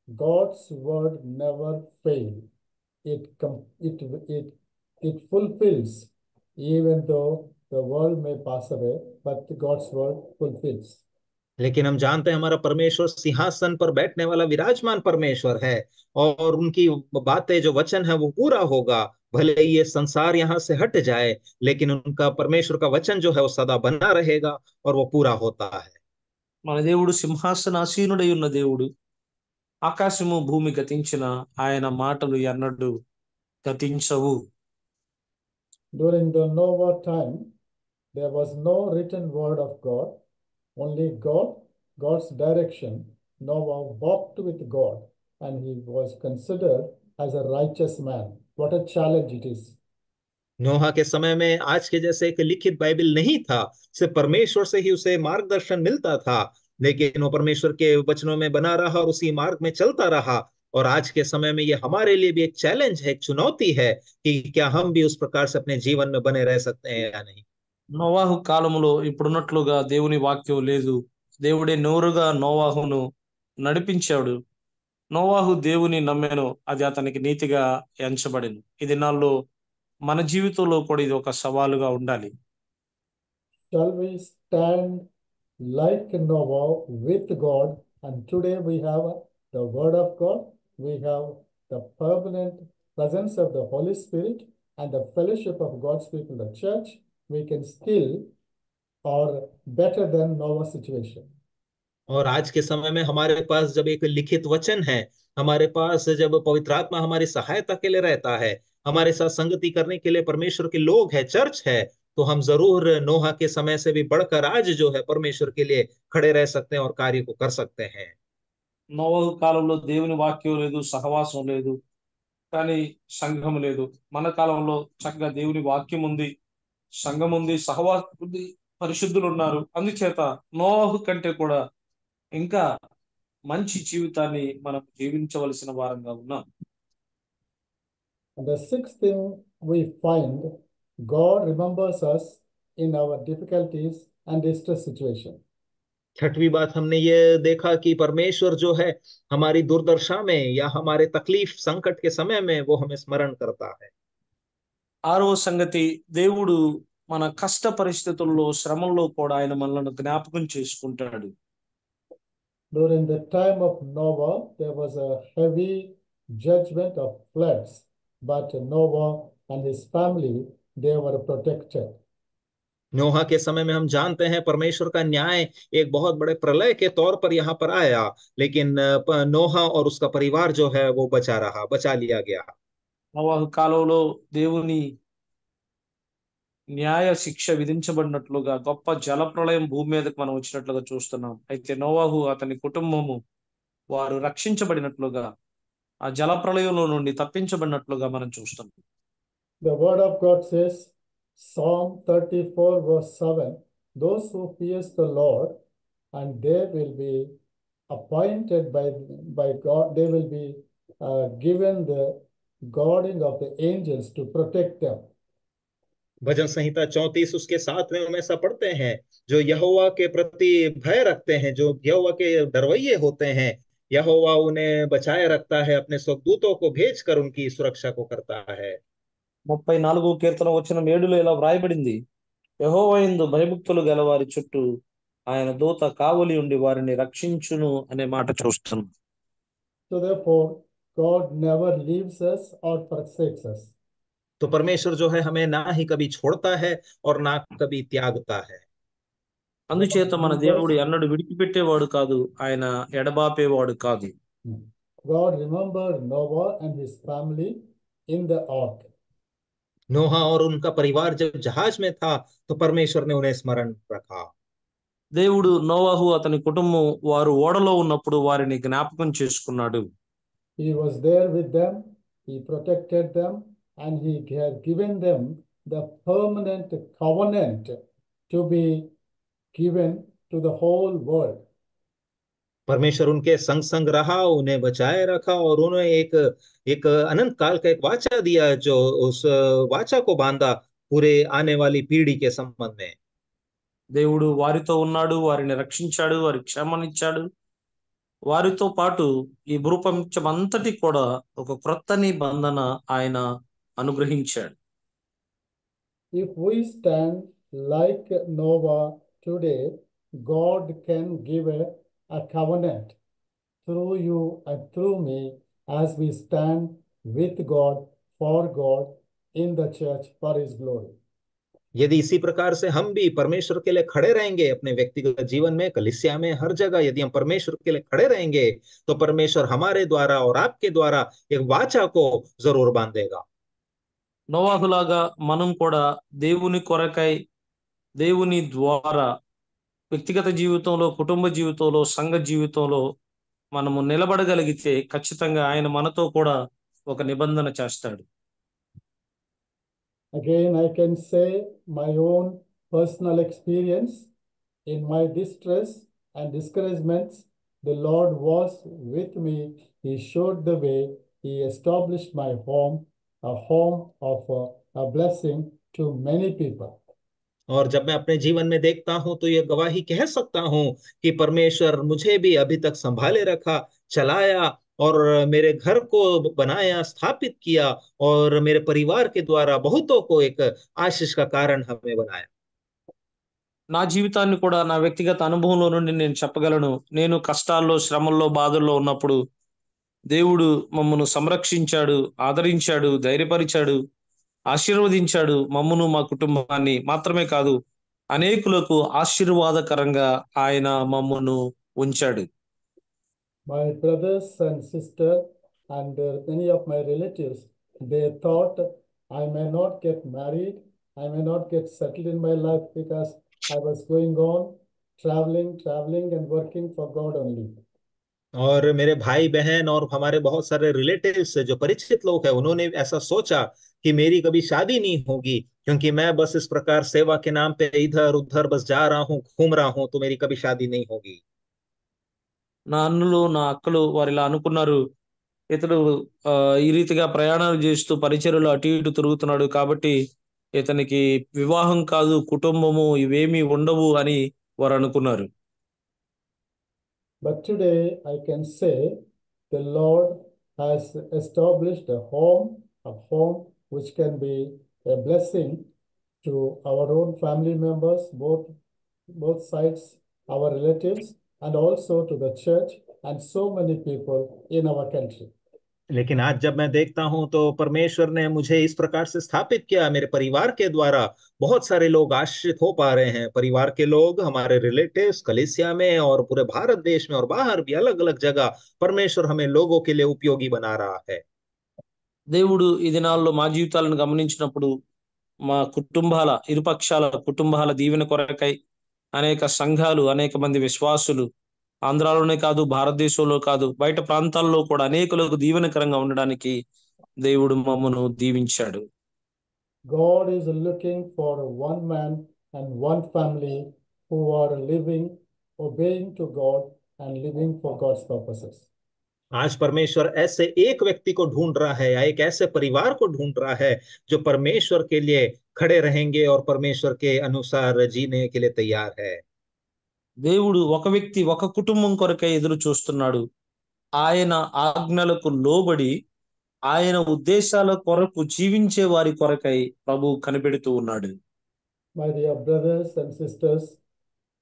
God's word never fails. It fulfills, even though the world may pass away, but God's word fulfills. लेकिन हम जानते हैं हमारा परमेश्वर सिंहासन पर बैठने वाला विराजमान परमेश्वर है, और उनकी बातें जो वचन है वो पूरा होगा। भले ये संसार यहाँ से हट जाए, लेकिन उनका परमेश्वर का वचन जो है वो सदा बना रहेगा और वो पूरा होता है। మన దేవుడు సింహాసనాసీనుడై ఉన్న దేవుడు. ఆకాశము భూమి గతించిన ఆయన మాటలు ఎన్నడూ గతించవు. During the Noah time, there was no written word of God, only God's direction. Noah walked with God and he was considered as a righteous man. What a challenge it is. नोहा के समय में आज के जैसे एक लिखित Bible नहीं था, सिर्फ परमेश्वर से ही उसे मार्गदर्शन मिलता था, लेकिन वो परमेश्वर के वचनों में बना रहा और उसी मार्ग में चलता रहा। और आज के समय में ये हमारे लिए भी एक चैलेंज है, एक चुनौती है कि क्या हम भी उस प्रकार से अपने जीवन में बने रह सकते हैं या नहीं। నోవాహు కాలములో ఇప్పుడున్నట్లుగా దేవుని వాక్యం లేదు. దేవుడే నోరుగా నోవాహును నడిపించాడు. నోవాహు దేవుని నమ్మాను, అది అతనికి నీతిగా ఎంచబడింది. ఈ దినాల్లో మన జీవితంలో కూడా ఇది ఒక సవాలుగా ఉండాలి. Shall we stand like Noah with God? And today we have the word of God, we have the permanent presence of the Holy Spirit and the fellowship of God's people, the church. We can still or better than Noah's situation. और आज के समय में हमारे पास जब एक लिखित वचन है, हमारे पास जब पवित्र आत्मा हमारी सहायता के लिए रहता है, हमारे साथ संगति करने के लिए परमेश्वर के लोग है, चर्च है, तो हम जरूर नोहा के समय से भी बढ़कर आज जो है परमेश्वर के लिए खड़े रह सकते हैं और कार्य को कर सकते हैं। నోవాహు కాలంలో దేవుని వాక్యం లేదు, సహవాసం లేదు, కానీ సంఘం లేదు. మన కాలంలో చక్కగా దేవుని వాక్యం ఉంది, సంఘం ఉంది, సహవాసం ఉంది, పరిశుద్ధులు ఉన్నారు. అందుచేత నోవాహు కంటే కూడా ఇంకా మంచి జీవితాన్ని మనం జీవించవలసిన వారంగా ఉన్నాం. And the sixth thing we find, God remembers us in our difficulties and distress situation. छठवीं बात हमने ये देखा कि परमेश्वर जो है हमारी दुर्दशा में या हमारे तकलीफ संकट के समय में वो हमें स्मरण करता है। ఆరవ సంగతి, దేవుడు మన కష్ట పరిస్థితుల్లో, శ్రమల్లో కూడా ఆయన మనల్ని జ్ఞాపకం చేసుకుంటాడు. During the time of Noah, there was a heavy judgment of floods, but Noah and his family they were protected. नोहा के समय में हम जानते हैं परमेश्वर का न्याय एक बहुत बड़े प्रलय के तौर पर यहाँ पर आया, लेकिन नोहा और उसका परिवार जो है वो बचा लिया गया। నోవాహు కాలంలో దేవుని న్యాయ శిక్ష విధించబడినట్లుగా గొప్ప జలప్రళయం భూమి మీదకి మనం వచ్చినట్లుగా చూస్తున్నాం. అయితే నోవాహు అతని కుటుంబము వారు రక్షించబడినట్లుగా ఆ జలప్రళయంలో నుండి తప్పించబడినట్లుగా మనం చూస్తున్నాం. The word of God says, Psalm 34 verse 7, those who fear the Lord, and they will be appointed by God, they will be given the guarding of the angels to protect them. भजन संहिता 34 उसके 7वें में ऐसा पढ़ते हैं, जो यहोवा के प्रति भय रखते हैं, जो यहोवा के डरवैये होते हैं, यहोवा उन्हें बचाए रखता है, अपने स्वर्गदूतों को भेजकर उनकी सुरक्षा को करता है। 34వ కీర్తన వచనం 7లో ఇలా వ్రాయబడింది, యెహోవా యందు భయభక్తులు గలవారి చుట్టూ ఆయన దూత కావలి ఉండి వారిని రక్షించును అనే మాట చూస్తున్నాం. So therefore, God never leaves us or forsakes us. तो परमेश्वर जो है हमें ना ही कभी छोड़ता है और ना कभी त्यागता है। అందుచేత మన దేవుడు ఎన్నడూ విడిచిపెట్టేవాడు కాదు, ఆయన ఎడబాపేవాడు కాదు. God remembered Noah and his family in the ark. नोहा और उनका परिवार जब जहाज में था तो परमेश्वर ने उन्हें स्मरण रखा। దేవుడు నోవాహు అతని కుటుంబం వారు ఓడలో ఉన్నప్పుడు వారిని జ్ఞాపకం చేసుకున్నాడు. He was there with them, he protected them, and he had given them the permanent covenant to be given to the whole world. परमेश्वर उनके संग संग रहा, उन्हें बचाए रखा और उन्हें एक अनंत काल का एक वाचा दिया, जो उस वाचा को बांधा पूरे आने वाली पीढ़ी के संबंध में। దేవుడు వారితో ఉన్నాడు, వారిని రక్షించాడు, వారికి క్షేమాన్నిచ్చాడు. వారితో పాటు ఈ భూప్రపంచం అంతటి కూడా ఒక క్రొత్త నిబంధన ఆయన అనుగ్రహించాడు. If we stand like Noah today, God can give a covenant through you and through me as we stand with God, for God, in the church for his glory. यदि इसी प्रकार से हम भी परमेश्वर के लिए खड़े रहेंगे अपने व्यक्तिगत जीवन में, कलीसिया में, हर जगह यदि हम परमेश्वर के लिए खड़े रहेंगे तो परमेश्वर हमारे द्वारा और आपके द्वारा एक वाचा को जरूर बांधेगा। నోవాహులాగా మనం కూడా దేవుని కొరకై దేవుని ద్వారా వ్యక్తిగత జీవితంలో, కుటుంబ జీవితంలో, సంఘ జీవితంలో మనము నిలబడగలిగితే ఖచ్చితంగా ఆయన మనతో కూడా ఒక నిబంధన చేస్తాడు. Again, I can say my own personal experience. In my distress and discouragements, the Lord was with me. He showed the way. He established my home, a home of a blessing to many people. और जब मैं अपने जीवन में देखता हूं तो यह गवाही कह सकता हूं कि परमेश्वर मुझे भी अभी तक संभाले रखा, चलाया और मेरे घर को बनाया, स्थापित किया और मेरे परिवार के द्वारा बहुतों को एक आशीष का कारण हमें बनाया। నా జీవితాన్ని కూడా నా వ్యక్తిగత అనుభవంలో నుండి నేను చెప్పగలను. నేను కష్టాల్లో, శ్రమల్లో, బాధల్లో ఉన్నప్పుడు దేవుడు మమ్మను సంరక్షించాడు, ఆదరించాడు, ధైర్యపరిచాడు, ఆశీర్వదించాడు. మమ్మను, మా కుటుంబాన్ని మాత్రమే కాదు, అనేకులకు ఆశీర్వాదకరంగా ఆయన మమ్మను ఉంచాడు. My brothers and sisters and many of my relatives, they thought I may not get married, I may not get settled in my life because I was going on traveling and working for God only. और मेरे भाई बहन और हमारे बहुत सारे relatives जो परिचित लोग हैं, उन्होंने ऐसा सोचा कि मेरी कभी शादी नहीं होगी, क्योंकि मैं बस इस प्रकार सेवा के नाम पे इधर उधर बस जा रहा हूँ, घूम रहा हूँ, तो मेरी कभी शादी नहीं होगी। నా అన్నులు, నా అక్కలు వారు ఇలా అనుకున్నారు, ఇతడు ఈ రీతిగా ప్రయాణాలు చేస్తూ పరిచర్యలు అటు ఇటు తిరుగుతున్నాడు కాబట్టి ఇతనికి వివాహం కాదు, కుటుంబము ఇవేమీ ఉండవు అని వారు అనుకున్నారు. But today I can say the Lord has established a home which can be a blessing to our own family members, both sides, our relatives, and also to the church and so many people in our country. लेकिन आज जब मैं देखता हूं तो परमेश्वर ने मुझे इस प्रकार से स्थापित किया, मेरे परिवार के द्वारा बहुत सारे लोग आश्रित हो पा रहे हैं। परिवार के लोग, हमारे रिलेटिव्स, कलीसिया में और पूरे भारत देश में और बाहर भी अलग अलग जगह परमेश्वर हमें लोगों के लिए उपयोगी बना रहा है। దేవుడు ఈ దినాల్లో మా జీవితాలను గమనించినప్పుడు మా కుటుంబాల ఇరుపక్షాల కుటుంబాల దీవెన కొరకై అనేక సంఘాలు, అనేక మంది విశ్వాసులు ఆంధ్రాలోనే కాదు, భారతదేశంలో కాదు, బయట ప్రాంతాల్లో కూడా అనేకులకు దీవెనకరంగా ఉండడానికి దేవుడు మమ్మను దీవించాడు. God is looking for one man and one family who are living, obeying to God and living for God's purposes. आज परमेश्वर ऐसे एक व्यक्ति को ढूंढ रहा है या एक ऐसे परिवार को ढूंढ रहा है जो परमेश्वर के लिए खड़े रहेंगे और परमेश्वर के अनुसार जीने के लिए तैयार है। దేవుడు ఒక వ్యక్తి, ఒక కుటుంబం కొరకై ఎదురు చూస్తున్నాడు. ఆయన ఆజ్ఞలకు లోబడి ఆయన ఉద్దేశాల కొరకు జీవించే వారి కొరకై ప్రభు కనిపెడుతూ ఉన్నాడు. My dear brothers and sisters,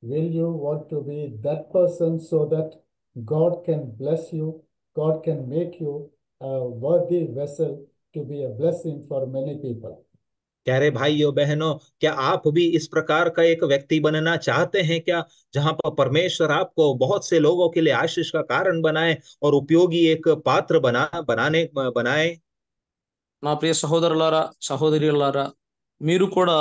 will you want to be that person so that God can bless you, God can make you a worthy vessel to be a blessing for many people? प्यारे भाइयों बहनों, क्या आप भी इस प्रकार का एक व्यक्ति बनना चाहते हैं क्या, जहां पर परमेश्वर आपको बहुत से लोगों के लिए आशीष का कारण बनाए और उपयोगी एक पात्र बनाए। నా ప్రియ సహోదరులారా, సహోదరులారా, మీరు కూడా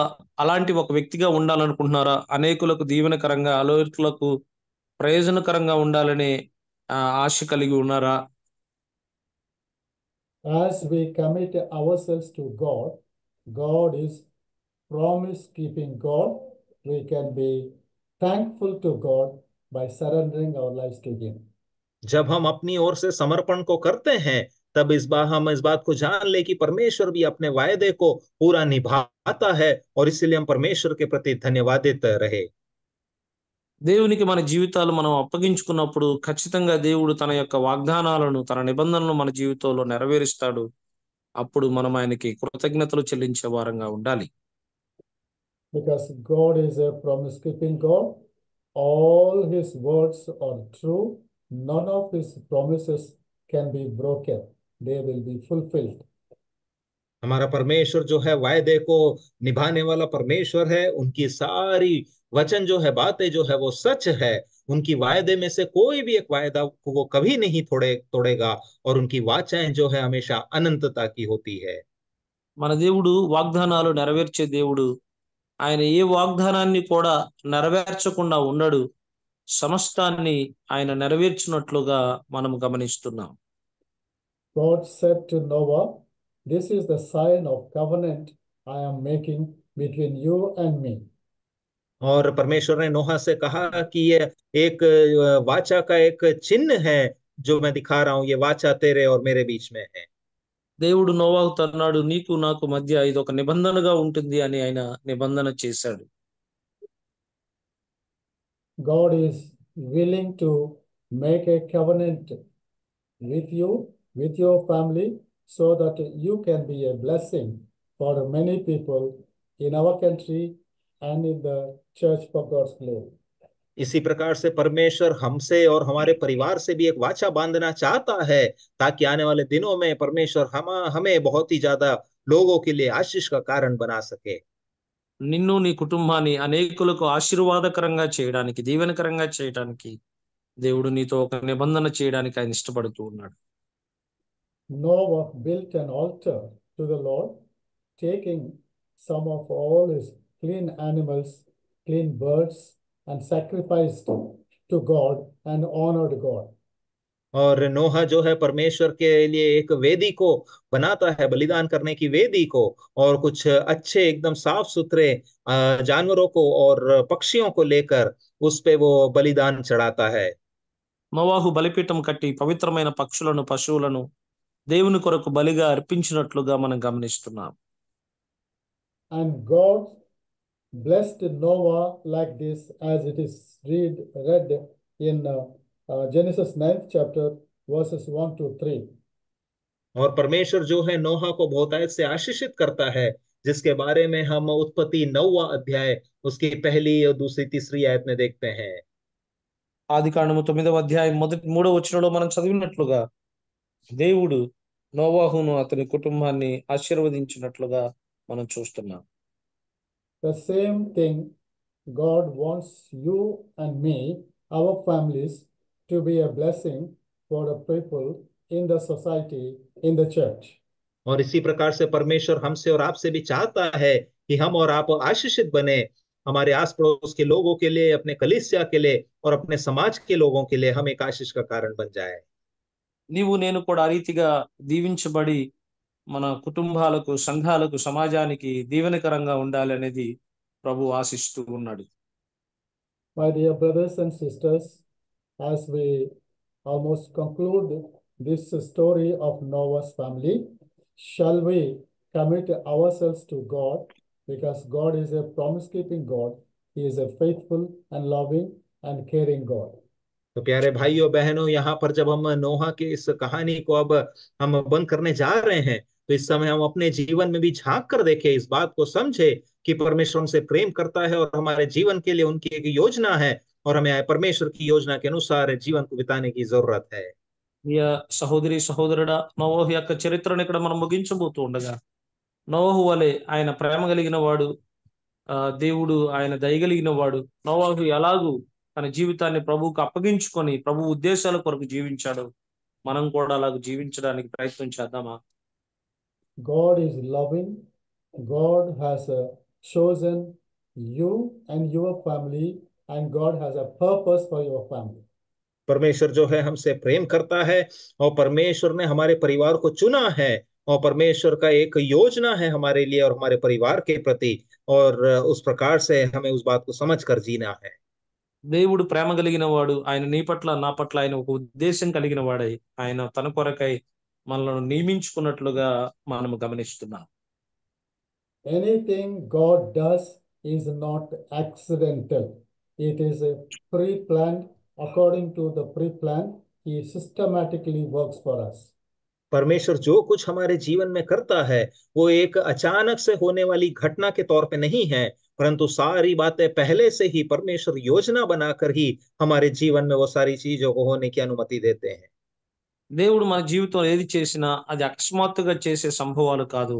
అలాంటి ఒక వ్యక్తిగా ఉండాలనుకుంటున్నారా? అనేకులకు దీవెనకరంగా, అనేకులకు ప్రయోజనకరంగా ఉండాలనే ఆశ కలిగి ఉన్నారా? As we commit ourselves to God, God is promise-keeping God. We can be thankful to God by surrendering our lives to Him. जब हम अपनी ओर से समर्पण को करते हैं, तब हम इस बात को जान ले कि परमेश्वर भी अपने वायदे को पूरा निभाता है और इसीलिए हम परमेश्वर के प्रति धन्यवादित रहे। దేవునికి మన జీవితాలు మనం అప్పగించుకున్నప్పుడు ఖచ్చితంగా దేవుడు తన యొక్క వాగ్దానాలను, తన నిబంధనలను మన జీవితంలో నెరవేరుస్తాడు. అప్పుడు మనం ఆయనకి కృతజ్ఞతలు చెల్లించే వారంగా ఉండాలి. Because God is a promise-keeping God. All His words are true. None of His promises can be broken. They will be fulfilled. हमारा परमेश्वर जो है वायदे को निभाने वाला परमेश्वर है। उनकी सारी वचन जो है, बातें जो है, वो सच है। उनकी वायदे में से कोई भी एक वायदा को वो कभी नहीं तोड़ेगा और उनकी वाचाएं जो है हमेशा अनंतता की होती है। మన దేవుడు వాగ్దానాలు నెరవేర్చే దేవుడు. ఆయన ఏ వాగ్దానాన్ని కూడా నెరవేర్చకుండా ఉండడు. సమస్తాన్ని ఆయన నెరవేర్చినట్లుగా మనం గమనిస్తున్నాం. God said to Noah, "This is the sign of covenant I am making between you and me." और परमेश्वर ने नोहा से कहा कि ये एक वाचा का एक चिन्ह है जो मैं दिखा रहा हूं, ये वाचा तेरे और मेरे बीच में है। దేవుడు నోవాహుతో అన్నాడు, నీకు నాకు మధ్య ఇది ఒక నిబంధనగా ఉంటుంది అని ఆయన నిబంధన చేశాడు. God is willing to make a covenant with you, with your family, so that you can be a blessing for many people in our country and in the church for God's glory. इसी प्रकार से परमेश्वर हमसे और हमारे परिवार से भी एक वाचा बांधना चाहता है, ताकि आने वाले दिनों में परमेश्वर हमें बहुत ही ज्यादा लोगों के लिए आशीष का कारण बना सके। నిన్ను, నీ కుటుంబాన్ని అనేకులకు ఆశీర్వాదకరంగా చేయడానికి, దీవెనకరంగా చేయడానికి దేవుడు నీతో ఒక నిబంధన చేయడానికి ఆయన ఇష్టపడుతూ ఉన్నాడు. Noah built an altar to the Lord, taking some of all his clean animals, clean birds, and sacrificed to God and honored God. और नोहा जो है परमेश्वर के लिए एक वेदी को बनाता है, बलिदान करने की वेदी को, और कुछ अच्छे एकदम साफ सुथरे जानवरों को और पक्षियों को लेकर उस पे वो बलिदान चढ़ाता है। నోవాహు బలిపీఠం కట్టి పవిత్రమైన పక్షులను, పశువులను దేవుని కొరకు బలిగా అర్పించినట్లుగా మనం గమనిస్తున్నాం. And God blessed Noah like this, as it is read in Genesis 9th chapter verses 1 to 3. और परमेश्वर जो है नोहा को बहुतायत से आशीषित करता है, जिसके बारे में हम उत्पत्ति 9वां अध्याय उसकी पहली और दूसरी तीसरी आयत में देखते हैं। ఆదికాండము 9వ అధ్యాయం 3వ వచనంలో మనం చదివినట్లుగా దేవుడు నోవాహును అతని కుటుంబాన్ని ఆశీర్వదించినట్లుగా మనం చూస్తున్నాం. The same thing God wants you and me, our families, to be a blessing for the people in the society, in the church. और इसी प्रकार से परमेश्वर हमसे और आपसे भी चाहता है कि हम और आप आशीषित बने, हमारे आस पड़ोस के लोगों के लिए, अपने कलीसिया के लिए और अपने समाज के लोगों के लिए हम एक आशीष का कारण बन जाए। నీవు నేను కూడా ఆ రీతిగా దీవించబడి మన కుటుంబాలకు, సంఘాలకు, సమాజానికి దీవెనకరంగా ఉండాలి అనేది ప్రభు ఆశిస్తూ ఉన్నాడు. My dear brothers and sisters, as we almost conclude this story of Noah's family, shall we commit ourselves to God, because God is a promise-keeping God. He is a faithful and loving and caring God. तो प्यारे भाइयों बहनों, यहाँ पर जब हम नोहा की इस कहानी को अब हम बंद करने जा रहे हैं, तो इस समय हम अपने जीवन में भी झांक कर देखें, इस बात को समझे कि परमेश्वर हमसे प्रेम करता है और हमारे जीवन के लिए उनकी एक योजना है और हमें परमेश्वर की योजना के अनुसार जीवन को बिताने की जरूरत है। ప్రియ సహోదరి సహోదరుడా, నోవహు యొక్క చరిత్రను ఇక్కడ మనం ముగించబోతూ ఉండగా, నోవహు వలె ఆయన ప్రేమ కలిగిన వాడు, దేవుడు ఆయన దయగలిగిన వాడు. నోవహు ఎలాగూ తన జీవితాన్ని ప్రభువుకు అప్పగించుకొని ప్రభు ఉద్దేశాల కొరకు జీవించాడు. మనం కూడా అలాగ జీవించడానికి ప్రయత్నం చేద్దామా? God is loving. God has chosen you and your family, and God has a purpose for your family. परमेश्वर जो है हमसे प्रेम करता है और परमेश्वर ने हमारे परिवार को चुना है और परमेश्वर का एक योजना है हमारे लिए और हमारे परिवार के प्रति, और उस प्रकार से हमें उस बात को समझ कर जीना है। దేవుడు ప్రేమ కలిగిన వాడు. ఆయన నీ పట్ల నా పట్ల ఆయన ఒక ఉద్దేశం కలిగిన వాడై ఆయన తన కొరకై మనల్ని నియమించుకున్నట్లుగా మనము గమనిస్తున్నాం. Anything God does is not accidental. It is a pre-planned. According to the pre-plan, He systematically works for us. परमेश्वर जो कुछ हमारे जीवन में करता है वो एक अचानक से होने वाली घटना के तौर पे नहीं है, परंतु सारी बातें पहले से ही परमेश्वर योजना बनाकर ही हमारे जीवन में वो सारी चीजों को होने की अनुमति देते हैं। దేవుడు మన జీవితంలో ఏది చేసినా అది అకస్మాత్తుగా చేసే సంభవాలు కాదు.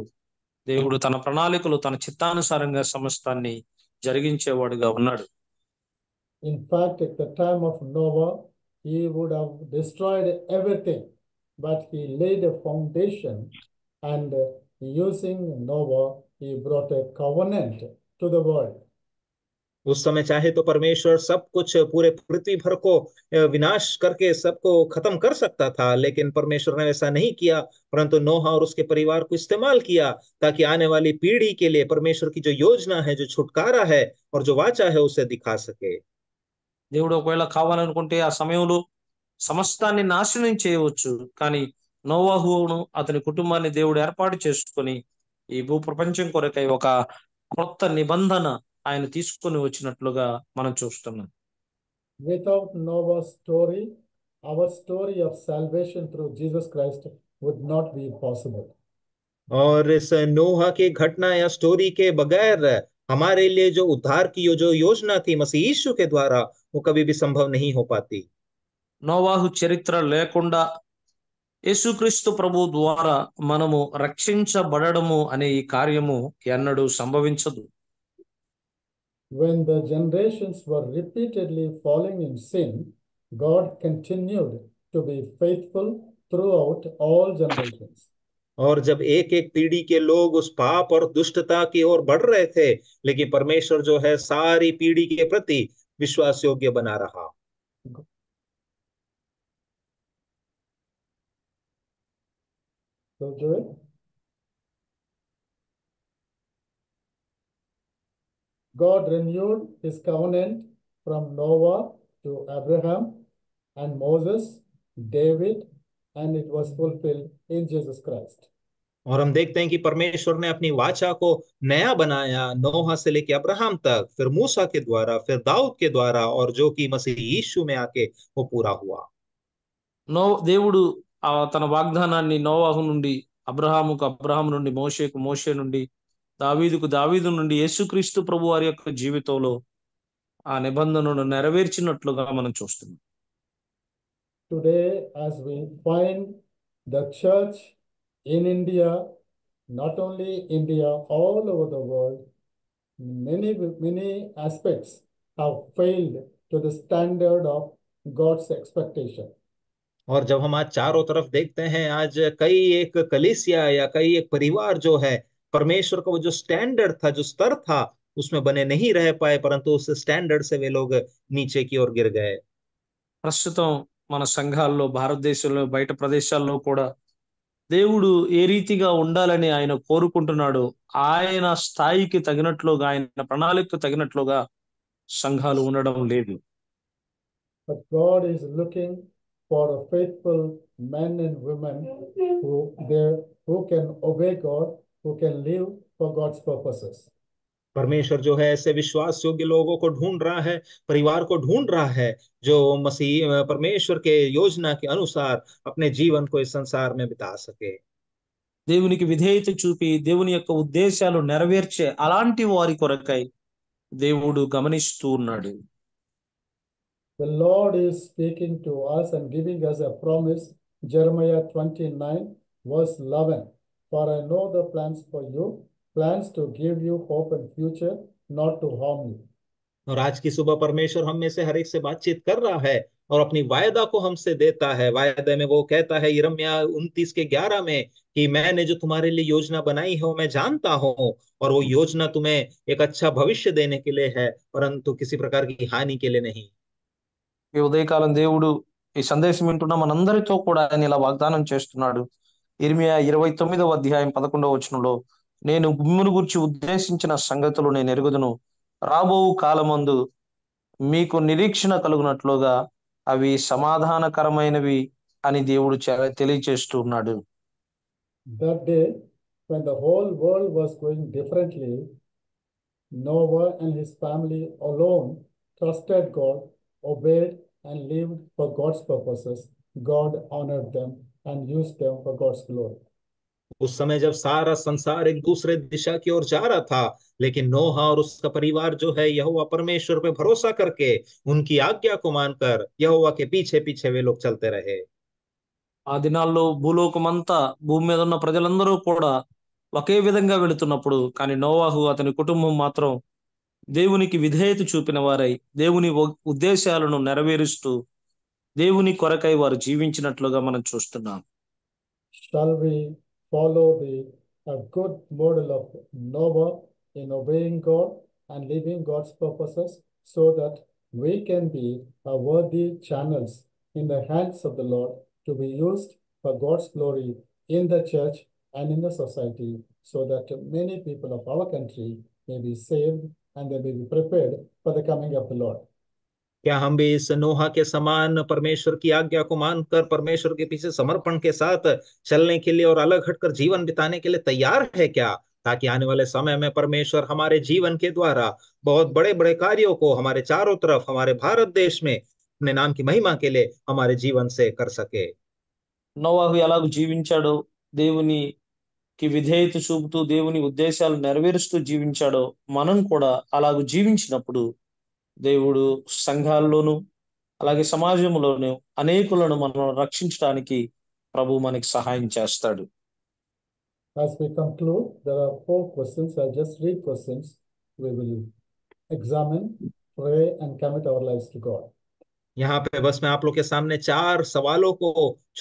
దేవుడు తన ప్రణాళికలు, తన చిత్తానుసారంగా సమస్తాన్ని జరిగించేవాడుగా ఉన్నాడు. In fact, at the time of Noah, he would have destroyed everything, but he laid a foundation, and using Noah, he brought a covenant to the world. उस समय चाहे तो परमेश्वर सब कुछ पूरे पृथ्वी भर को विनाश करके सबको खत्म कर सकता था, लेकिन परमेश्वर ने वैसा नहीं किया, परंतु नोहा और उसके परिवार को इस्तेमाल किया ताकि आने वाली पीढ़ी के लिए परमेश्वर की जो योजना है, जो छुटकारा है और जो वाचा है, उसे दिखा सके। దేవుడు ఒకవేళ కావాలనుకుంటే ఆ సమయంలో సమస్తాన్ని నాశనం చేయవచ్చు, కానీ నోవాహును అతని కుటుంబాన్ని దేవుడు ఏర్పాటు చేసుకొని ఈ భూ ప్రపంచం కొరకై ఒక కొత్త నిబంధన ఆయన తీసుకొని వచ్చినట్లుగా మనం చూస్తున్నాం. Without Noah's story, our story of salvation through Jesus Christ would not be possible. और इस नोहा की घटना या स्टोरी के बगैर हमारे लिए जो उद्धार की जो योजना थी मसीह यीशु के द्वारा, वो कभी भी संभव नहीं हो पाती। నోవాహు చరిత్ర లేకుండా యేసుక్రీస్తు ప్రభు ద్వారా మనము రక్షించబడము అనే ఈ కార్యము ఎన్నడూ సంభవించదు. When the generations were repeatedly falling in sin, God continued to be faithful throughout all generations. और जब एक एक पीढ़ी के लोग उस पाप और दुष्टता की ओर बढ़ रहे थे, लेकिन परमेश्वर जो है सारी पीढ़ी के प्रति विश्वास योग्य बना रहा। So do it. God renewed his covenant from Noah to Abraham and Moses, David, and it was fulfilled in Jesus Christ. और हम देखते हैं कि परमेश्वर ने अपनी वाचा को नया बनाया नोहा से लेकर अब्राहम तक, फिर मूसा के द्वारा, फिर दाऊद के द्वारा, और जो कि मसीह यीशु में आके वो पूरा हुआ। దేవుడు తన వాగ్దానాన్ని నోవాహు నుండి అబ్రహాముకు, అబ్రహాం నుండి మోషేకు, మోషే నుండి దావీదుకు, దావీదు నుండి యేసుక్రీస్తు ప్రభు వారి యొక్క జీవితంలో ఆ నిబంధనను నెరవేర్చినట్లుగా మనం చూస్తున్నాం. Today, as we find the church In India, not only India, all over the world, many aspects have failed to the standard of God's expectation. और जब हम आज चारों तरफ देखते हैं, आज कई एक कलीसिया या कई एक परिवार जो है, परमेश्वर का वो जो स्टैंडर्ड था, जो स्तर था, उसमें बने नहीं रह पाए, परंतु उस स्टैंडर्ड से वे लोग नीचे की ओर गिर गए। ప్రస్తుతం మన సంఘాల్లో భారతదేశంలో బయట ప్రదేశాల్లో కూడా దేవుడు ఏ రీతిగా ఉండాలని ఆయన కోరుకుంటున్నాడో ఆయన స్థాయికి తగినట్లుగా ఆయన ప్రణాళికకు తగినట్లుగా సంఘాలు ఉండడం లేదు. But God is looking for a faithful men and women who can obey God, who can live for God's purposes. परमेश्वर जो है ऐसे विश्वास योग्य लोगों को ढूंढ रहा है, परिवार को ढूंढ रहा है, जो मसीह परमेश्वर के योजना के अनुसार अपने जीवन को इस संसार में बिता सके। దేవునికి విధేయత చూపి దేవుని యొక్క ఉద్దేశాలు నెరవేర్చే అలాంటి వారి కొరకై దేవుడు గమనిస్తూ ఉన్నాడు. The Lord is speaking to us and giving us a promise. Jeremiah 29 verse 11. For I know the plans for you, plans to give you hope and future, not to harm you. और आज की सुबह परमेश्वर हम में से हर एक से बातचीत कर रहा है और अपनी वायदा को हमसे देता है। वायदे में वो कहता है यिर्मयाह 29:11 में कि मैंने जो तुम्हारे लिए योजना बनाई है वो मैं जानता हूँ, और वो योजना तुम्हें एक अच्छा भविष्य देने के लिए है, परंतु किसी प्रकार की हानि के लिए नहीं। ఈ ఉదయకాలం దేవుడు ఈ సందేశం వింటున్న మనందరితో కూడా ఆయన ఇలా వాగ్దానం చేస్తున్నాడు. ఇర్మియా 29:11 నేను మిమ్మును గురించి ఉద్దేశించిన సంగతులు నేను ఎరుగుదును, రాబో కాలమందు మీకు నిరీక్షణ కలుగునట్లుగా అవి సమాధానకరమైనవి అని దేవుడు తెలియచేస్తూ ఉన్నాడు. That day, when the whole world was going differently, Noah and his family alone trusted God, obeyed and lived for God's purposes. God honored them and used them for God's glory. उस समय जब सारा संसार एक दूसरे दिशा की ओर जा रहा था, लेकिन नोह और उसका परिवार जो है यहोवा परमेश्वर पे भरोसा करके उनकी आज्ञा को मानकर यहोवा के पीछे पीछे वे लोग चलते रहे। ఆ దినాల్లో భూలోకమంతా భూమి మీద ఉన్న ప్రజలందరూ కూడా ఒకే విధంగా వెళుతున్నప్పుడు, కానీ నోవాహు అతని కుటుంబం మాత్రం దేవునికి విధేయత చూపిన వారై దేవుని ఉద్దేశాలను నెరవేరుస్తూ దేవుని కొరకై వారు జీవించినట్లుగా మనం చూస్తున్నాం. Shall we follow a good model of Noah in obeying God and living God's purposes, so that we can be a worthy channels in the hands of the Lord to be used for God's glory in the church and in the society, so that many people of our country may be saved and they may be prepared for the coming of the Lord. क्या हम भी इस नोहा के समान परमेश्वर की आज्ञा को मानकर परमेश्वर के पीछे समर्पण के साथ चलने के लिए और अलग हटकर जीवन बिताने के लिए तैयार है क्या, ताकि आने वाले समय में परमेश्वर हमारे जीवन के द्वारा बहुत बड़े बड़े कार्यों को हमारे चारों तरफ, हमारे भारत देश में अपने नाम की महिमा के लिए हमारे जीवन से कर सके। నోవాహు ఎలాగూ జీవించాడో, దేవునికి విధేయత చూపుతూ దేవుని ఉద్దేశాలు నెరవేరుస్తూ జీవించాడో, మనం కూడా అలాగూ జీవించినప్పుడు దేవుడు సంఘాల్లోనూ అలాగే సమాజంలోనూ అనేకులను మనం రక్షించడానికి ప్రభు మనకి సహాయం చేస్తాడు. As we conclude, there are 4 questions. I'll just read questions. We will examine, pray and commit our lives to God. यहाँ पे बस मैं आप लोग के सामने 4 सवालों को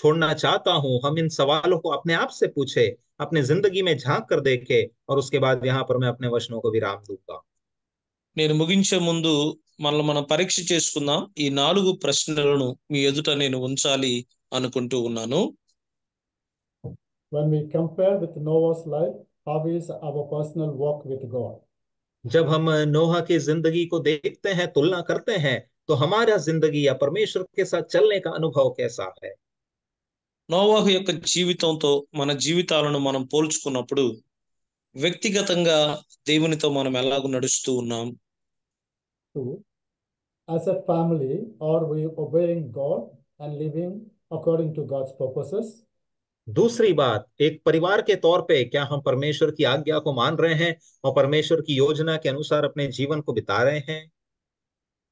छोड़ना चाहता हूँ। हम इन सवालों को अपने आप से पूछे, अपने जिंदगी में झांक कर देखे, और उसके बाद यहाँ पर मैं अपने वचनों को विराम दूंगा। నేను ముగించే ముందు మనం పరీక్ష చేసుకుందాం. ఈ 4 ప్రశ్నలను మీ ఎదుట నేను ఉంచాలి అనుకుంటూ ఉన్నాను. When we compare with Noah's life, how is our personal walk with God? जब हम नोहा की जिंदगी को देखते हैं, तुलना करते हैं, तो हमारा जिंदगी या परमेश्वर के साथ चलने का अनुभव कैसा है? నోవాహు యొక్క జీవితంతో మన జీవితాలను మనం పోల్చుకున్నప్పుడు వ్యక్తిగతంగా దేవునితో మనం ఎలాగ నడుస్తూ ఉన్నాం? 2. As a family, are we obeying God and living according to God's purposes? दूसरी बात, एक परिवार के तौर पे क्या हम परमेश्वर की आज्ञा को मान रहे हैं और परमेश्वर की योजना के अनुसार अपने जीवन को बिता रहे हैं?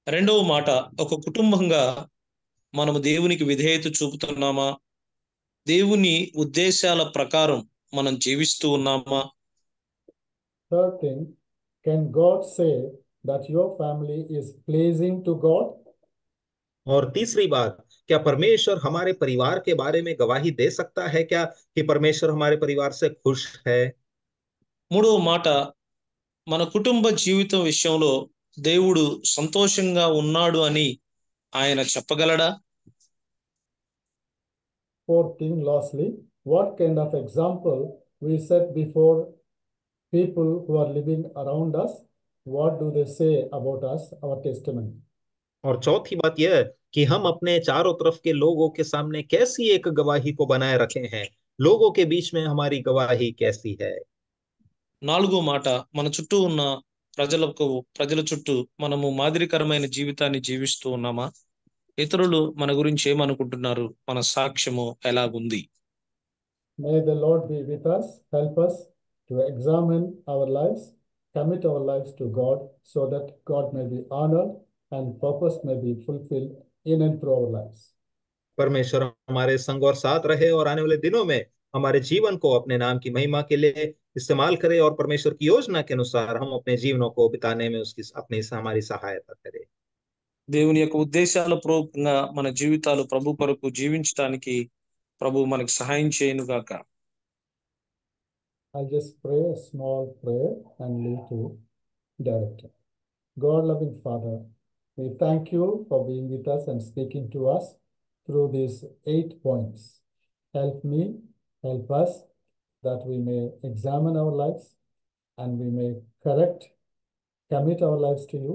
రెండవ మాట, ఒక కుటుంబంగా మనము దేవునికి విధేయత చూపుతున్నామా, దేవుని ఉద్దేశాల ప్రకారం మనం జీవిస్తూ ఉన్నామా? Third thing, can God say that your family is pleasing to God? और तीसरी बात, क्या परमेश्वर हमारे परिवार के बारे में गवाही दे सकता है क्या कि परमेश्वर हमारे परिवार से खुश है? మూడవ మాట, మన కుటుంబ జీవితం విషయంలో దేవుడు సంతోషంగా ఉన్నాడు అని ఆయన చెప్పగలడా? Fourth thing, lastly, what kind of example we set before people who are living around us? What do they say about us, our testimony? और चौथी बात यह कि हम अपने चारों तरफ के लोगों के सामने कैसी एक गवाही को बनाए रखे हैं, लोगों के बीच में हमारी गवाही कैसी है? నాలుగో మాట, మన చుట్టూ ఉన్న ప్రజల చుట్టూ మనము మాదిరికరమైన జీవితాన్ని జీవిస్తూ ఉన్నామా? ఇతరులు మన గురించి ఏమనుకుంటున్నారు? మన సాక్ష్యము ఎలాగుంది? May the Lord be with us, help us to examine our lives, commit our lives to God so that God may be honored and purpose may be fulfilled in and through our lives. परमेश्वर हमारे संग और साथ रहे और आने वाले दिनों में हमारे जीवन को अपने नाम की महिमा के लिए इस्तेमाल करे और परमेश्वर की योजना के अनुसार हम अपने जीवनों को बिताने में उसकी अपनी हमारी सहायता करे। దేవుని యొక్క ఉద్దేశాల పూర్వకంగా మన జీవితాలు ప్రభు కొరకు జీవించడానికి ప్రభు మనకు సహాయం చేయను గాక. I'll just pray a small prayer and leave to director. God loving Father, we thank you for being with us and speaking to us through these 8 points. Help me, help us, that we may examine our lives and we may commit our lives to you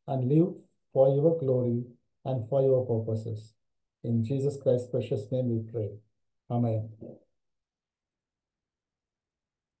and live for your glory and for your purposes. In Jesus Christ's precious name we pray. Amen.